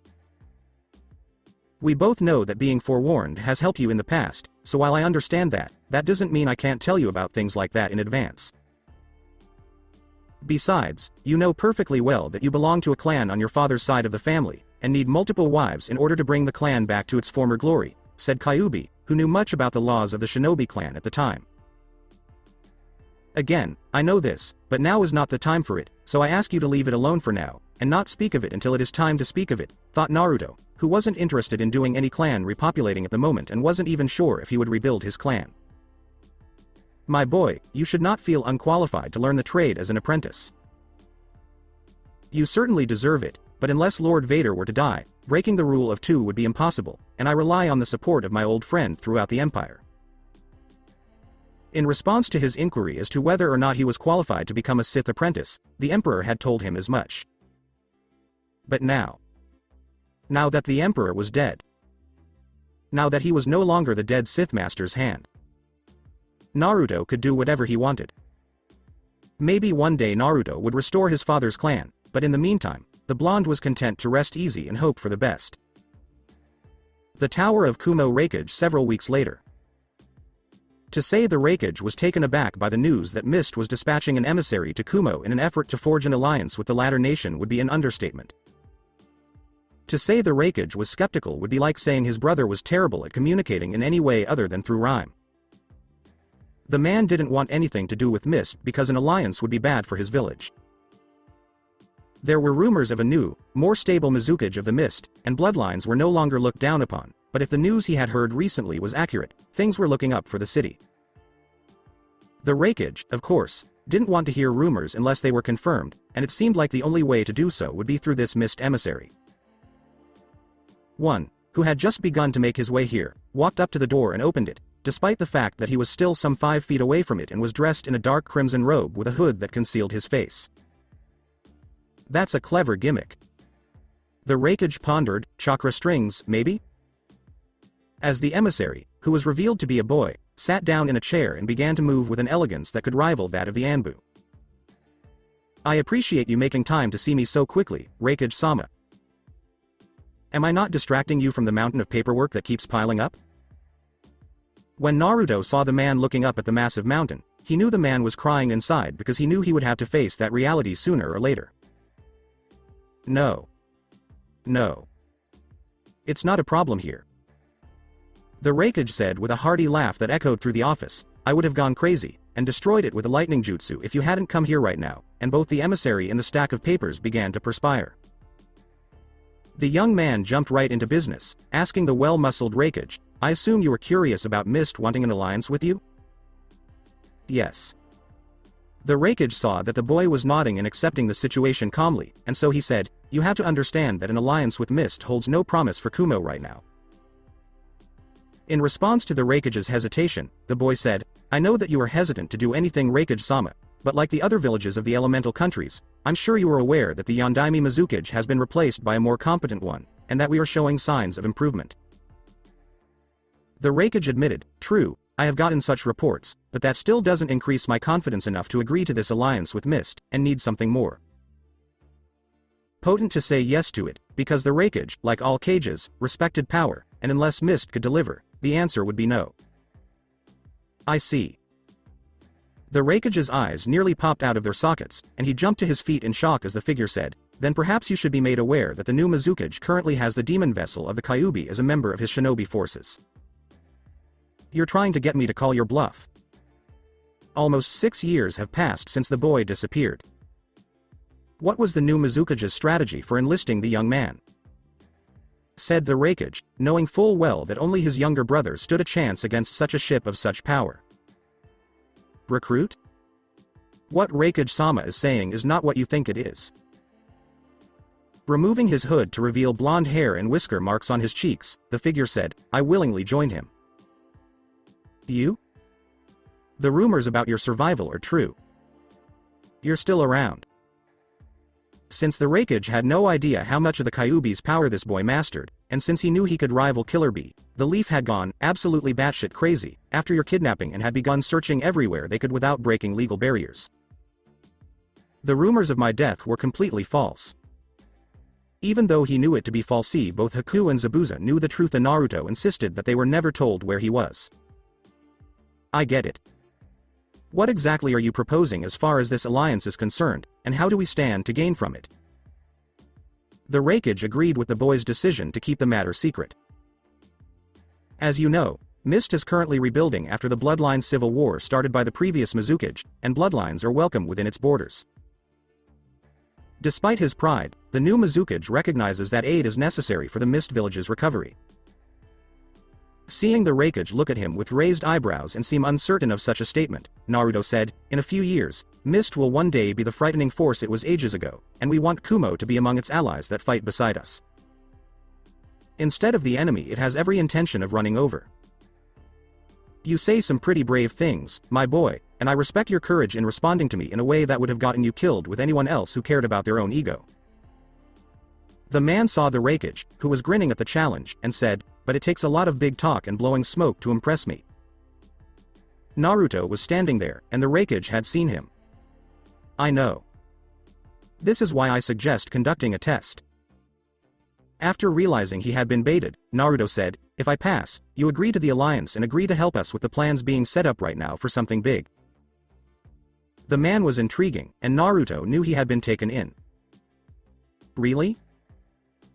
We both know that being forewarned has helped you in the past, so while I understand that, that doesn't mean I can't tell you about things like that in advance. Besides, you know perfectly well that you belong to a clan on your father's side of the family, and need multiple wives in order to bring the clan back to its former glory, said Kyuubi, who knew much about the laws of the shinobi clan at the time. Again, I know this, but now is not the time for it, so I ask you to leave it alone for now, and not speak of it until it is time to speak of it, thought Naruto, who wasn't interested in doing any clan repopulating at the moment and wasn't even sure if he would rebuild his clan. My boy, you should not feel unqualified to learn the trade as an apprentice. You certainly deserve it, but unless Lord Vader were to die, breaking the rule of 2 would be impossible, and I rely on the support of my old friend throughout the Empire. In response to his inquiry as to whether or not he was qualified to become a Sith apprentice, the Emperor had told him as much. But now that the Emperor was dead, now that he was no longer the dead Sith Master's hand. Naruto could do whatever he wanted. Maybe one day Naruto would restore his father's clan, but in the meantime, the blonde was content to rest easy and hope for the best. The Tower of Kumo Raikage several weeks later. To say the Raikage was taken aback by the news that Mist was dispatching an emissary to Kumo in an effort to forge an alliance with the latter nation would be an understatement. To say the Raikage was skeptical would be like saying his brother was terrible at communicating in any way other than through rhyme. The man didn't want anything to do with Mist because an alliance would be bad for his village. There were rumors of a new, more stable Mizukage of the Mist, and bloodlines were no longer looked down upon, but if the news he had heard recently was accurate, things were looking up for the city. The Raikage, of course, didn't want to hear rumors unless they were confirmed, and it seemed like the only way to do so would be through this Mist emissary. One, who had just begun to make his way here, walked up to the door and opened it, despite the fact that he was still some 5 feet away from it and was dressed in a dark crimson robe with a hood that concealed his face. That's a clever gimmick. The Raikage pondered, chakra strings, maybe? As the emissary, who was revealed to be a boy, sat down in a chair and began to move with an elegance that could rival that of the Anbu. I appreciate you making time to see me so quickly, Raikage-sama. Am I not distracting you from the mountain of paperwork that keeps piling up? When Naruto saw the man looking up at the massive mountain, he knew the man was crying inside because he knew he would have to face that reality sooner or later. No. No. It's not a problem here. The Raikage said with a hearty laugh that echoed through the office, I would have gone crazy, and destroyed it with a lightning jutsu if you hadn't come here right now, and both the emissary and the stack of papers began to perspire. The young man jumped right into business, asking the well-muscled Raikage, I assume you were curious about Mist wanting an alliance with you? Yes. The Raikage saw that the boy was nodding and accepting the situation calmly, and so he said, you have to understand that an alliance with Mist holds no promise for Kumo right now. In response to the Raikage's hesitation, the boy said, I know that you are hesitant to do anything Raikage-sama, but like the other villages of the elemental countries, I'm sure you are aware that the Yondaime Mizukage has been replaced by a more competent one, and that we are showing signs of improvement. The Raikage admitted, true, I have gotten such reports, but that still doesn't increase my confidence enough to agree to this alliance with Mist, and need something more potent to say yes to it, because the Raikage, like all cages, respected power, and unless Mist could deliver, the answer would be no. I see. The Raikage's eyes nearly popped out of their sockets, and he jumped to his feet in shock as the figure said, then perhaps you should be made aware that the new Mizukage currently has the demon vessel of the Kyuubi as a member of his shinobi forces. You're trying to get me to call your bluff. Almost 6 years have passed since the boy disappeared. What was the new Mizukage's strategy for enlisting the young man? Said the Raikage, knowing full well that only his younger brother stood a chance against such a ship of such power. Recruit? What Raikage-sama is saying is not what you think it is. Removing his hood to reveal blonde hair and whisker marks on his cheeks, the figure said, I willingly joined him. You? The rumors about your survival are true. You're still around. Since the Raikage had no idea how much of the Kyuubi's power this boy mastered, and since he knew he could rival Killer Bee, the Leaf had gone absolutely batshit crazy after your kidnapping and had begun searching everywhere they could without breaking legal barriers. The rumors of my death were completely false. Even though he knew it to be false, both Haku and Zabuza knew the truth and Naruto insisted that they were never told where he was. I get it. What exactly are you proposing as far as this alliance is concerned, and how do we stand to gain from it? The Raikage agreed with the boy's decision to keep the matter secret. As you know, Mist is currently rebuilding after the Bloodline Civil War started by the previous Mizukage, and bloodlines are welcome within its borders. Despite his pride, the new Mizukage recognizes that aid is necessary for the Mist Village's recovery. Seeing the Raikage look at him with raised eyebrows and seem uncertain of such a statement, Naruto said, in a few years, Mist will one day be the frightening force it was ages ago, and we want Kumo to be among its allies that fight beside us. Instead of the enemy it has every intention of running over. You say some pretty brave things, my boy, and I respect your courage in responding to me in a way that would have gotten you killed with anyone else who cared about their own ego. The man saw the Raikage, who was grinning at the challenge, and said, but it takes a lot of big talk and blowing smoke to impress me. Naruto was standing there, and the Raikage had seen him. I know. This is why I suggest conducting a test. After realizing he had been baited, Naruto said, if I pass, you agree to the alliance and agree to help us with the plans being set up right now for something big. The man was intriguing, and Naruto knew he had been taken in. Really?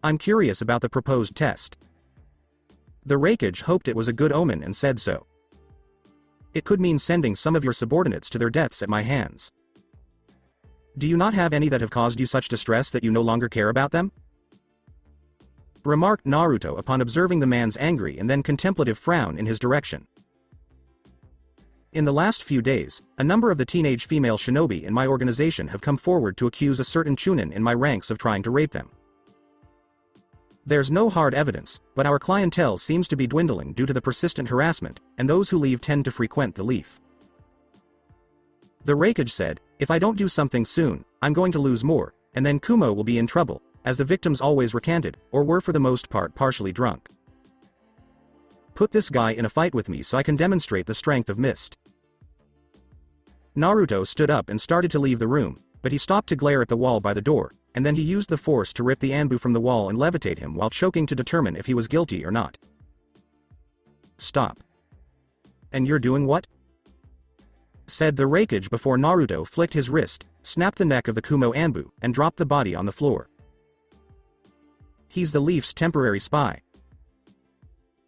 I'm curious about the proposed test. The Raikage hoped it was a good omen and said so. It could mean sending some of your subordinates to their deaths at my hands. Do you not have any that have caused you such distress that you no longer care about them? Remarked Naruto upon observing the man's angry and then contemplative frown in his direction. In the last few days, a number of the teenage female shinobi in my organization have come forward to accuse a certain chunin in my ranks of trying to rape them. There's no hard evidence, but our clientele seems to be dwindling due to the persistent harassment, and those who leave tend to frequent the leaf. The Raikage said, if I don't do something soon, I'm going to lose more, and then Kumo will be in trouble, as the victims always recanted, or were for the most part partially drunk. Put this guy in a fight with me so I can demonstrate the strength of Mist. Naruto stood up and started to leave the room, but he stopped to glare at the wall by the door, and then he used the force to rip the Anbu from the wall and levitate him while choking to determine if he was guilty or not. Stop. And you're doing what? Said the Raikage before Naruto flicked his wrist, snapped the neck of the Kumo Anbu, and dropped the body on the floor. He's the Leaf's temporary spy.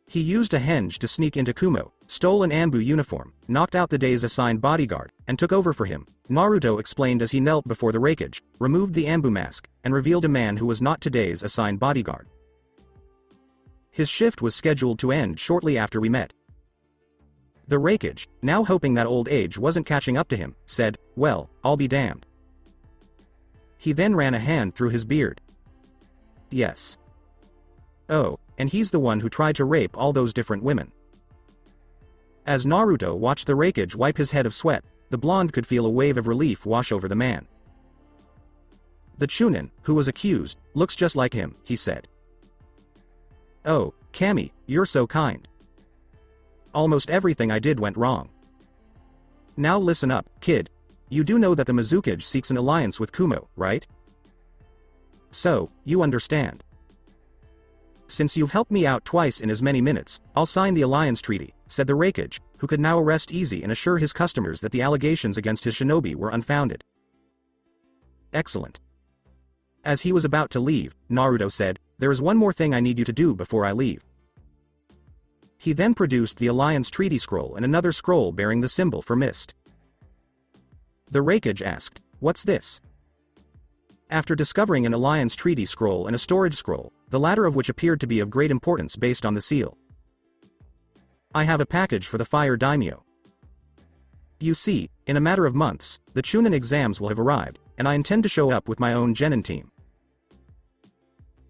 He used a henge to sneak into Kumo, stole an Anbu uniform, knocked out the day's assigned bodyguard, and took over for him, Naruto explained as he knelt before the Raikage, removed the Anbu mask, and revealed a man who was not today's assigned bodyguard. His shift was scheduled to end shortly after we met. The Raikage, now hoping that old age wasn't catching up to him, said, well, I'll be damned. He then ran a hand through his beard. Yes. Oh, and he's the one who tried to rape all those different women. As Naruto watched the Raikage wipe his head of sweat, the blonde could feel a wave of relief wash over the man. The Chunin, who was accused, looks just like him, he said. Oh, Kami, you're so kind. Almost everything I did went wrong. Now listen up, kid. You do know that the Mizukage seeks an alliance with Kumo, right? So, you understand. Since you've helped me out twice in as many minutes, I'll sign the alliance treaty, said the Raikage, who could now rest easy and assure his customers that the allegations against his shinobi were unfounded. Excellent. As he was about to leave, Naruto said, there is one more thing I need you to do before I leave. He then produced the alliance treaty scroll and another scroll bearing the symbol for Mist. The Raikage asked, what's this? After discovering an alliance treaty scroll and a storage scroll, the latter of which appeared to be of great importance based on the seal. I have a package for the Fire Daimyo. You see, in a matter of months, the Chunin exams will have arrived, and I intend to show up with my own genin team.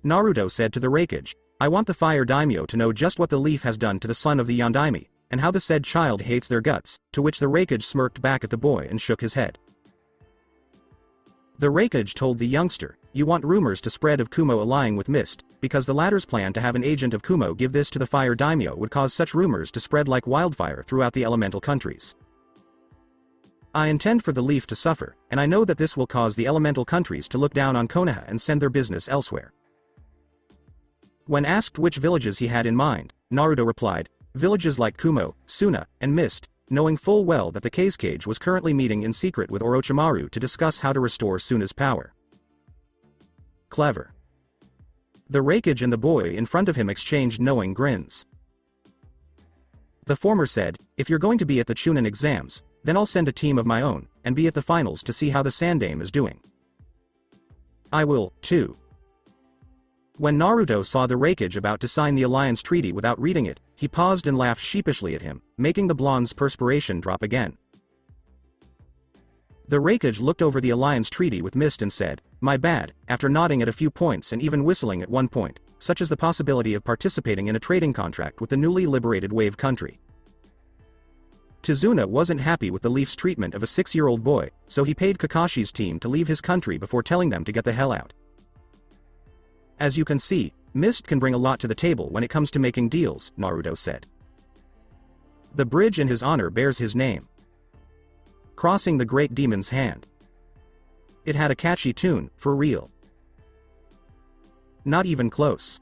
Naruto said to the Raikage, I want the Fire Daimyo to know just what the leaf has done to the son of the Yondaime, and how the said child hates their guts, to which the Raikage smirked back at the boy and shook his head. The Raikage told the youngster, you want rumors to spread of Kumo allying with Mist, because the latter's plan to have an agent of Kumo give this to the Fire Daimyo would cause such rumors to spread like wildfire throughout the elemental countries. I intend for the leaf to suffer, and I know that this will cause the elemental countries to look down on Konoha and send their business elsewhere. When asked which villages he had in mind, Naruto replied, villages like Kumo, Suna, and Mist, knowing full well that the Kazekage was currently meeting in secret with Orochimaru to discuss how to restore Suna's power. Clever. The Raikage and the boy in front of him exchanged knowing grins. The former said, if you're going to be at the Chunin exams, then I'll send a team of my own, and be at the finals to see how the Sandaime is doing. I will, too. When Naruto saw the Raikage about to sign the alliance treaty without reading it, he paused and laughed sheepishly at him, making the blonde's perspiration drop again. The Raikage looked over the alliance treaty with Mist and said, my bad, after nodding at a few points and even whistling at one point, such as the possibility of participating in a trading contract with the newly liberated Wave country. Tizuna wasn't happy with the Leaf's treatment of a 6-year-old boy, so he paid Kakashi's team to leave his country before telling them to get the hell out. As you can see, Mist can bring a lot to the table when it comes to making deals, Naruto said. The bridge in his honor bears his name. Crossing the Great Demon's Hand. It had a catchy tune, for real. Not even close.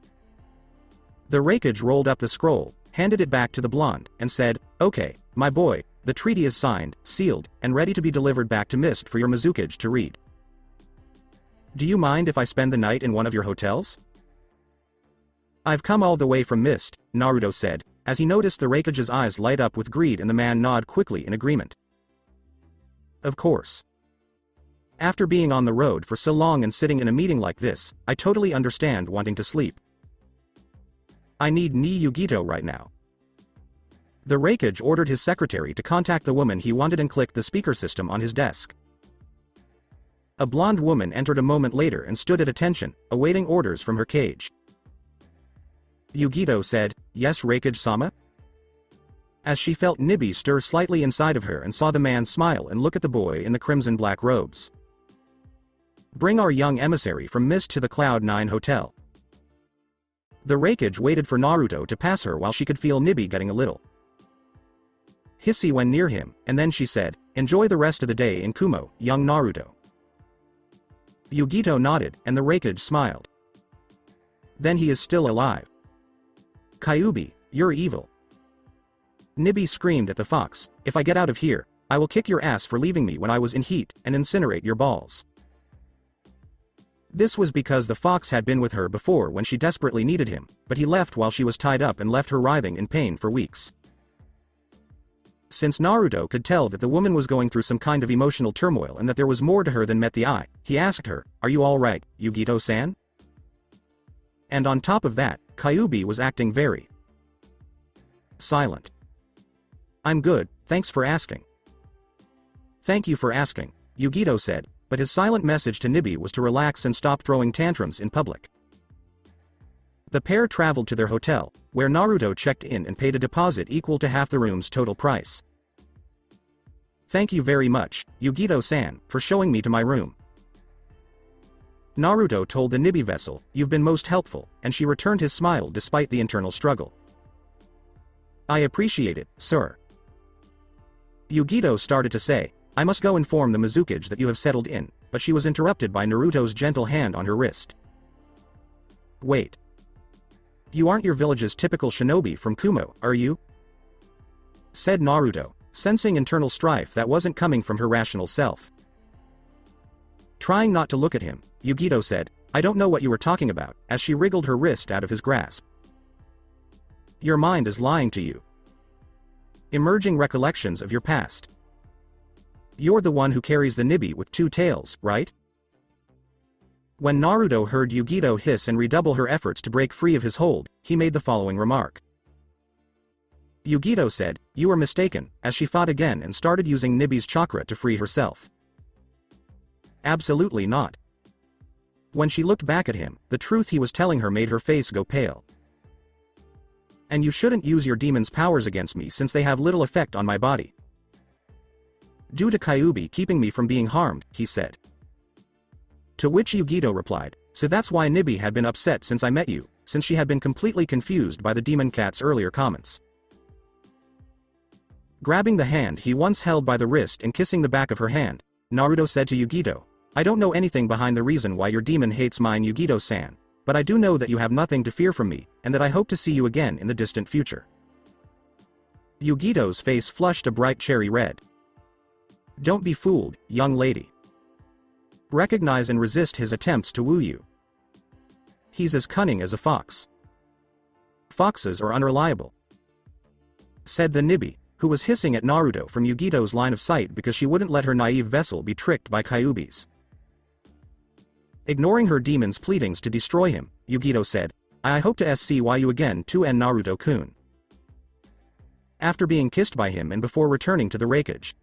The Raikage rolled up the scroll, handed it back to the blonde, and said, "Okay, my boy, the treaty is signed, sealed, and ready to be delivered back to Mist for your Mizukage to read. Do you mind if I spend the night in one of your hotels?" "I've come all the way from Mist," Naruto said, as he noticed the Raikage's eyes light up with greed and the man nod quickly in agreement. "Of course. After being on the road for so long and sitting in a meeting like this, I totally understand wanting to sleep. I need Ni Yugito right now." The Raikage ordered his secretary to contact the woman he wanted and clicked the speaker system on his desk. A blonde woman entered a moment later and stood at attention, awaiting orders from her cage. Yugito said, "Yes, Raikage-sama?" As she felt Nibi stir slightly inside of her and saw the man smile and look at the boy in the crimson-black robes. "Bring our young emissary from Mist to the Cloud9 Hotel." The Raikage waited for Naruto to pass her while she could feel Nibi getting a little hissy when near him, and then she said, "Enjoy the rest of the day in Kumo, young Naruto." Yugito nodded, and the Raikage smiled. "Then he is still alive. Kyubi, you're evil." Nibi screamed at the fox, "If I get out of here, I will kick your ass for leaving me when I was in heat, and incinerate your balls." This was because the fox had been with her before when she desperately needed him, but he left while she was tied up and left her writhing in pain for weeks. Since Naruto could tell that the woman was going through some kind of emotional turmoil and that there was more to her than met the eye, he asked her, "Are you alright, Yugito-san?" And on top of that, Kyubi was acting very silent. "I'm good, thanks for asking." "Thank you for asking," Yugito said, but his silent message to Nibi was to relax and stop throwing tantrums in public. The pair traveled to their hotel, where Naruto checked in and paid a deposit equal to half the room's total price. "Thank you very much, Yugito-san, for showing me to my room." Naruto told the Nibi vessel, "You've been most helpful," and she returned his smile despite the internal struggle. "I appreciate it, sir." Yugito started to say, "I must go inform the Mizukage that you have settled in," but she was interrupted by Naruto's gentle hand on her wrist. "Wait. You aren't your village's typical shinobi from Kumo, are you?" said Naruto, sensing internal strife that wasn't coming from her rational self. Trying not to look at him, Yugito said, "I don't know what you were talking about," as she wriggled her wrist out of his grasp. "Your mind is lying to you. Emerging recollections of your past. You're the one who carries the Nibi with two tails, right?" When Naruto heard Yugito hiss and redouble her efforts to break free of his hold, he made the following remark. Yugito said, "You were mistaken," as she fought again and started using Nibi's chakra to free herself. "Absolutely not." When she looked back at him, the truth he was telling her made her face go pale. "And you shouldn't use your demon's powers against me since they have little effect on my body. Due to Kyubi keeping me from being harmed," he said. To which Yugito replied, "So that's why Nibi had been upset since I met you, since she had been completely confused by the demon cat's earlier comments." Grabbing the hand he once held by the wrist and kissing the back of her hand, Naruto said to Yugito, "I don't know anything behind the reason why your demon hates mine, Yugito-san, but I do know that you have nothing to fear from me, and that I hope to see you again in the distant future." Yugito's face flushed a bright cherry red. "Don't be fooled, young lady. Recognize and resist his attempts to woo you. He's as cunning as a fox. Foxes are unreliable," said the Nibi, who was hissing at Naruto from Yugito's line of sight because she wouldn't let her naive vessel be tricked by Kyubi's. Ignoring her demon's pleadings to destroy him, Yugito said, "I hope to see you again too, and Naruto-kun." After being kissed by him and before returning to the Raikage.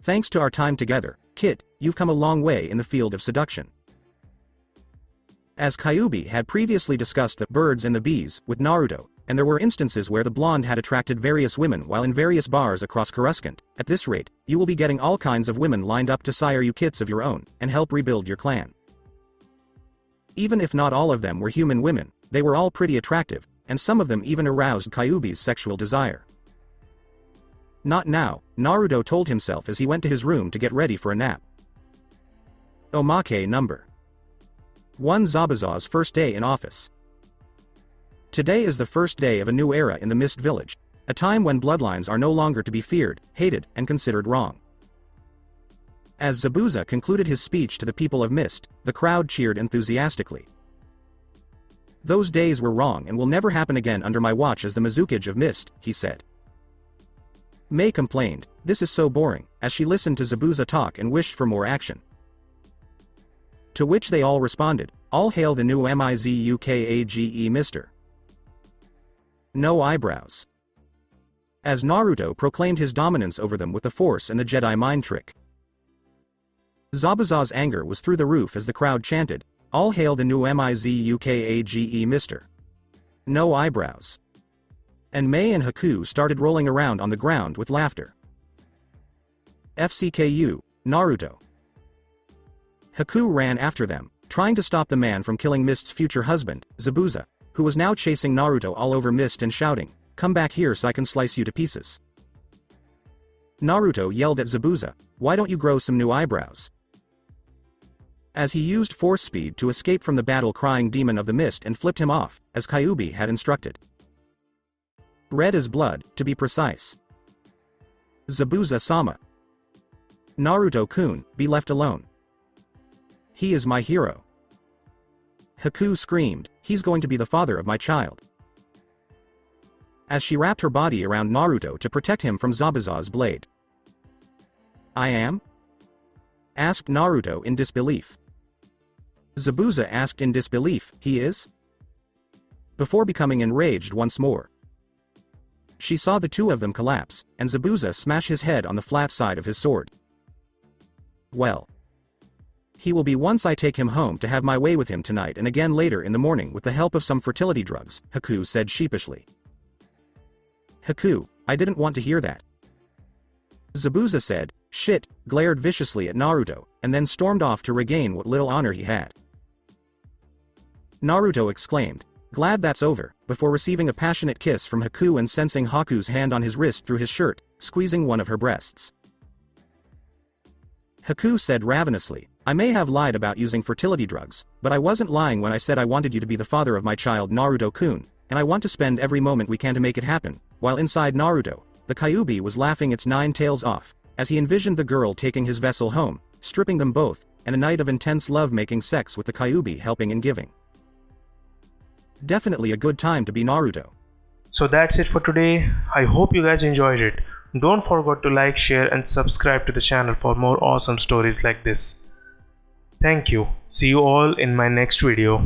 "Thanks to our time together, Kit, you've come a long way in the field of seduction." As Kyubi had previously discussed the birds and the bees with Naruto, and there were instances where the blonde had attracted various women while in various bars across Coruscant, at this rate, you will be getting all kinds of women lined up to sire you kits of your own, and help rebuild your clan. Even if not all of them were human women, they were all pretty attractive, and some of them even aroused Kyuubi's sexual desire. Not now, Naruto told himself as he went to his room to get ready for a nap. Omake number 1. Zabuza's first day in office. Today is the first day of a new era in the Mist Village, a time when bloodlines are no longer to be feared, hated, and considered wrong. As Zabuza concluded his speech to the people of Mist, the crowd cheered enthusiastically. Those days were wrong and will never happen again under my watch as the Mizukage of Mist, he said. Mei complained, "This is so boring," as she listened to Zabuza talk and wished for more action. To which they all responded, "All hail the new Mizukage Mr. No eyebrows." As Naruto proclaimed his dominance over them with the Force and the Jedi mind trick. Zabuza's anger was through the roof as the crowd chanted, "All hail the new Mizukage Mr. No eyebrows." And Mei and Haku started rolling around on the ground with laughter. FCKU, Naruto. Haku ran after them, trying to stop the man from killing Mist's future husband, Zabuza, who was now chasing Naruto all over Mist and shouting, "Come back here so I can slice you to pieces." Naruto yelled at Zabuza, "Why don't you grow some new eyebrows?" As he used force speed to escape from the battle-crying demon of the mist and flipped him off, as Kyuubi had instructed. Red as blood, to be precise. Zabuza-sama. Naruto-kun, be left alone. He is my hero. Haku screamed, "He's going to be the father of my child." As she wrapped her body around Naruto to protect him from Zabuza's blade. "I am?" asked Naruto in disbelief. Zabuza asked in disbelief, "He is?" Before becoming enraged once more. She saw the two of them collapse, and Zabuza smash his head on the flat side of his sword. "Well. He will be once I take him home to have my way with him tonight and again later in the morning with the help of some fertility drugs," Haku said sheepishly. "Haku, I didn't want to hear that." Zabuza said, "Shit," glared viciously at Naruto, and then stormed off to regain what little honor he had. Naruto exclaimed, "Glad that's over," before receiving a passionate kiss from Haku and sensing Haku's hand on his wrist through his shirt, squeezing one of her breasts. Haku said ravenously, "I may have lied about using fertility drugs, but I wasn't lying when I said I wanted you to be the father of my child Naruto-kun, and I want to spend every moment we can to make it happen." While inside Naruto, the Kyuubi was laughing its nine tails off, as he envisioned the girl taking his vessel home, stripping them both, and a night of intense love-making sex with the Kyuubi helping and giving. Definitely a good time to be Naruto. So that's it for today. I hope you guys enjoyed it. Don't forget to like, share and subscribe to the channel for more awesome stories like this. Thank you. See you all in my next video.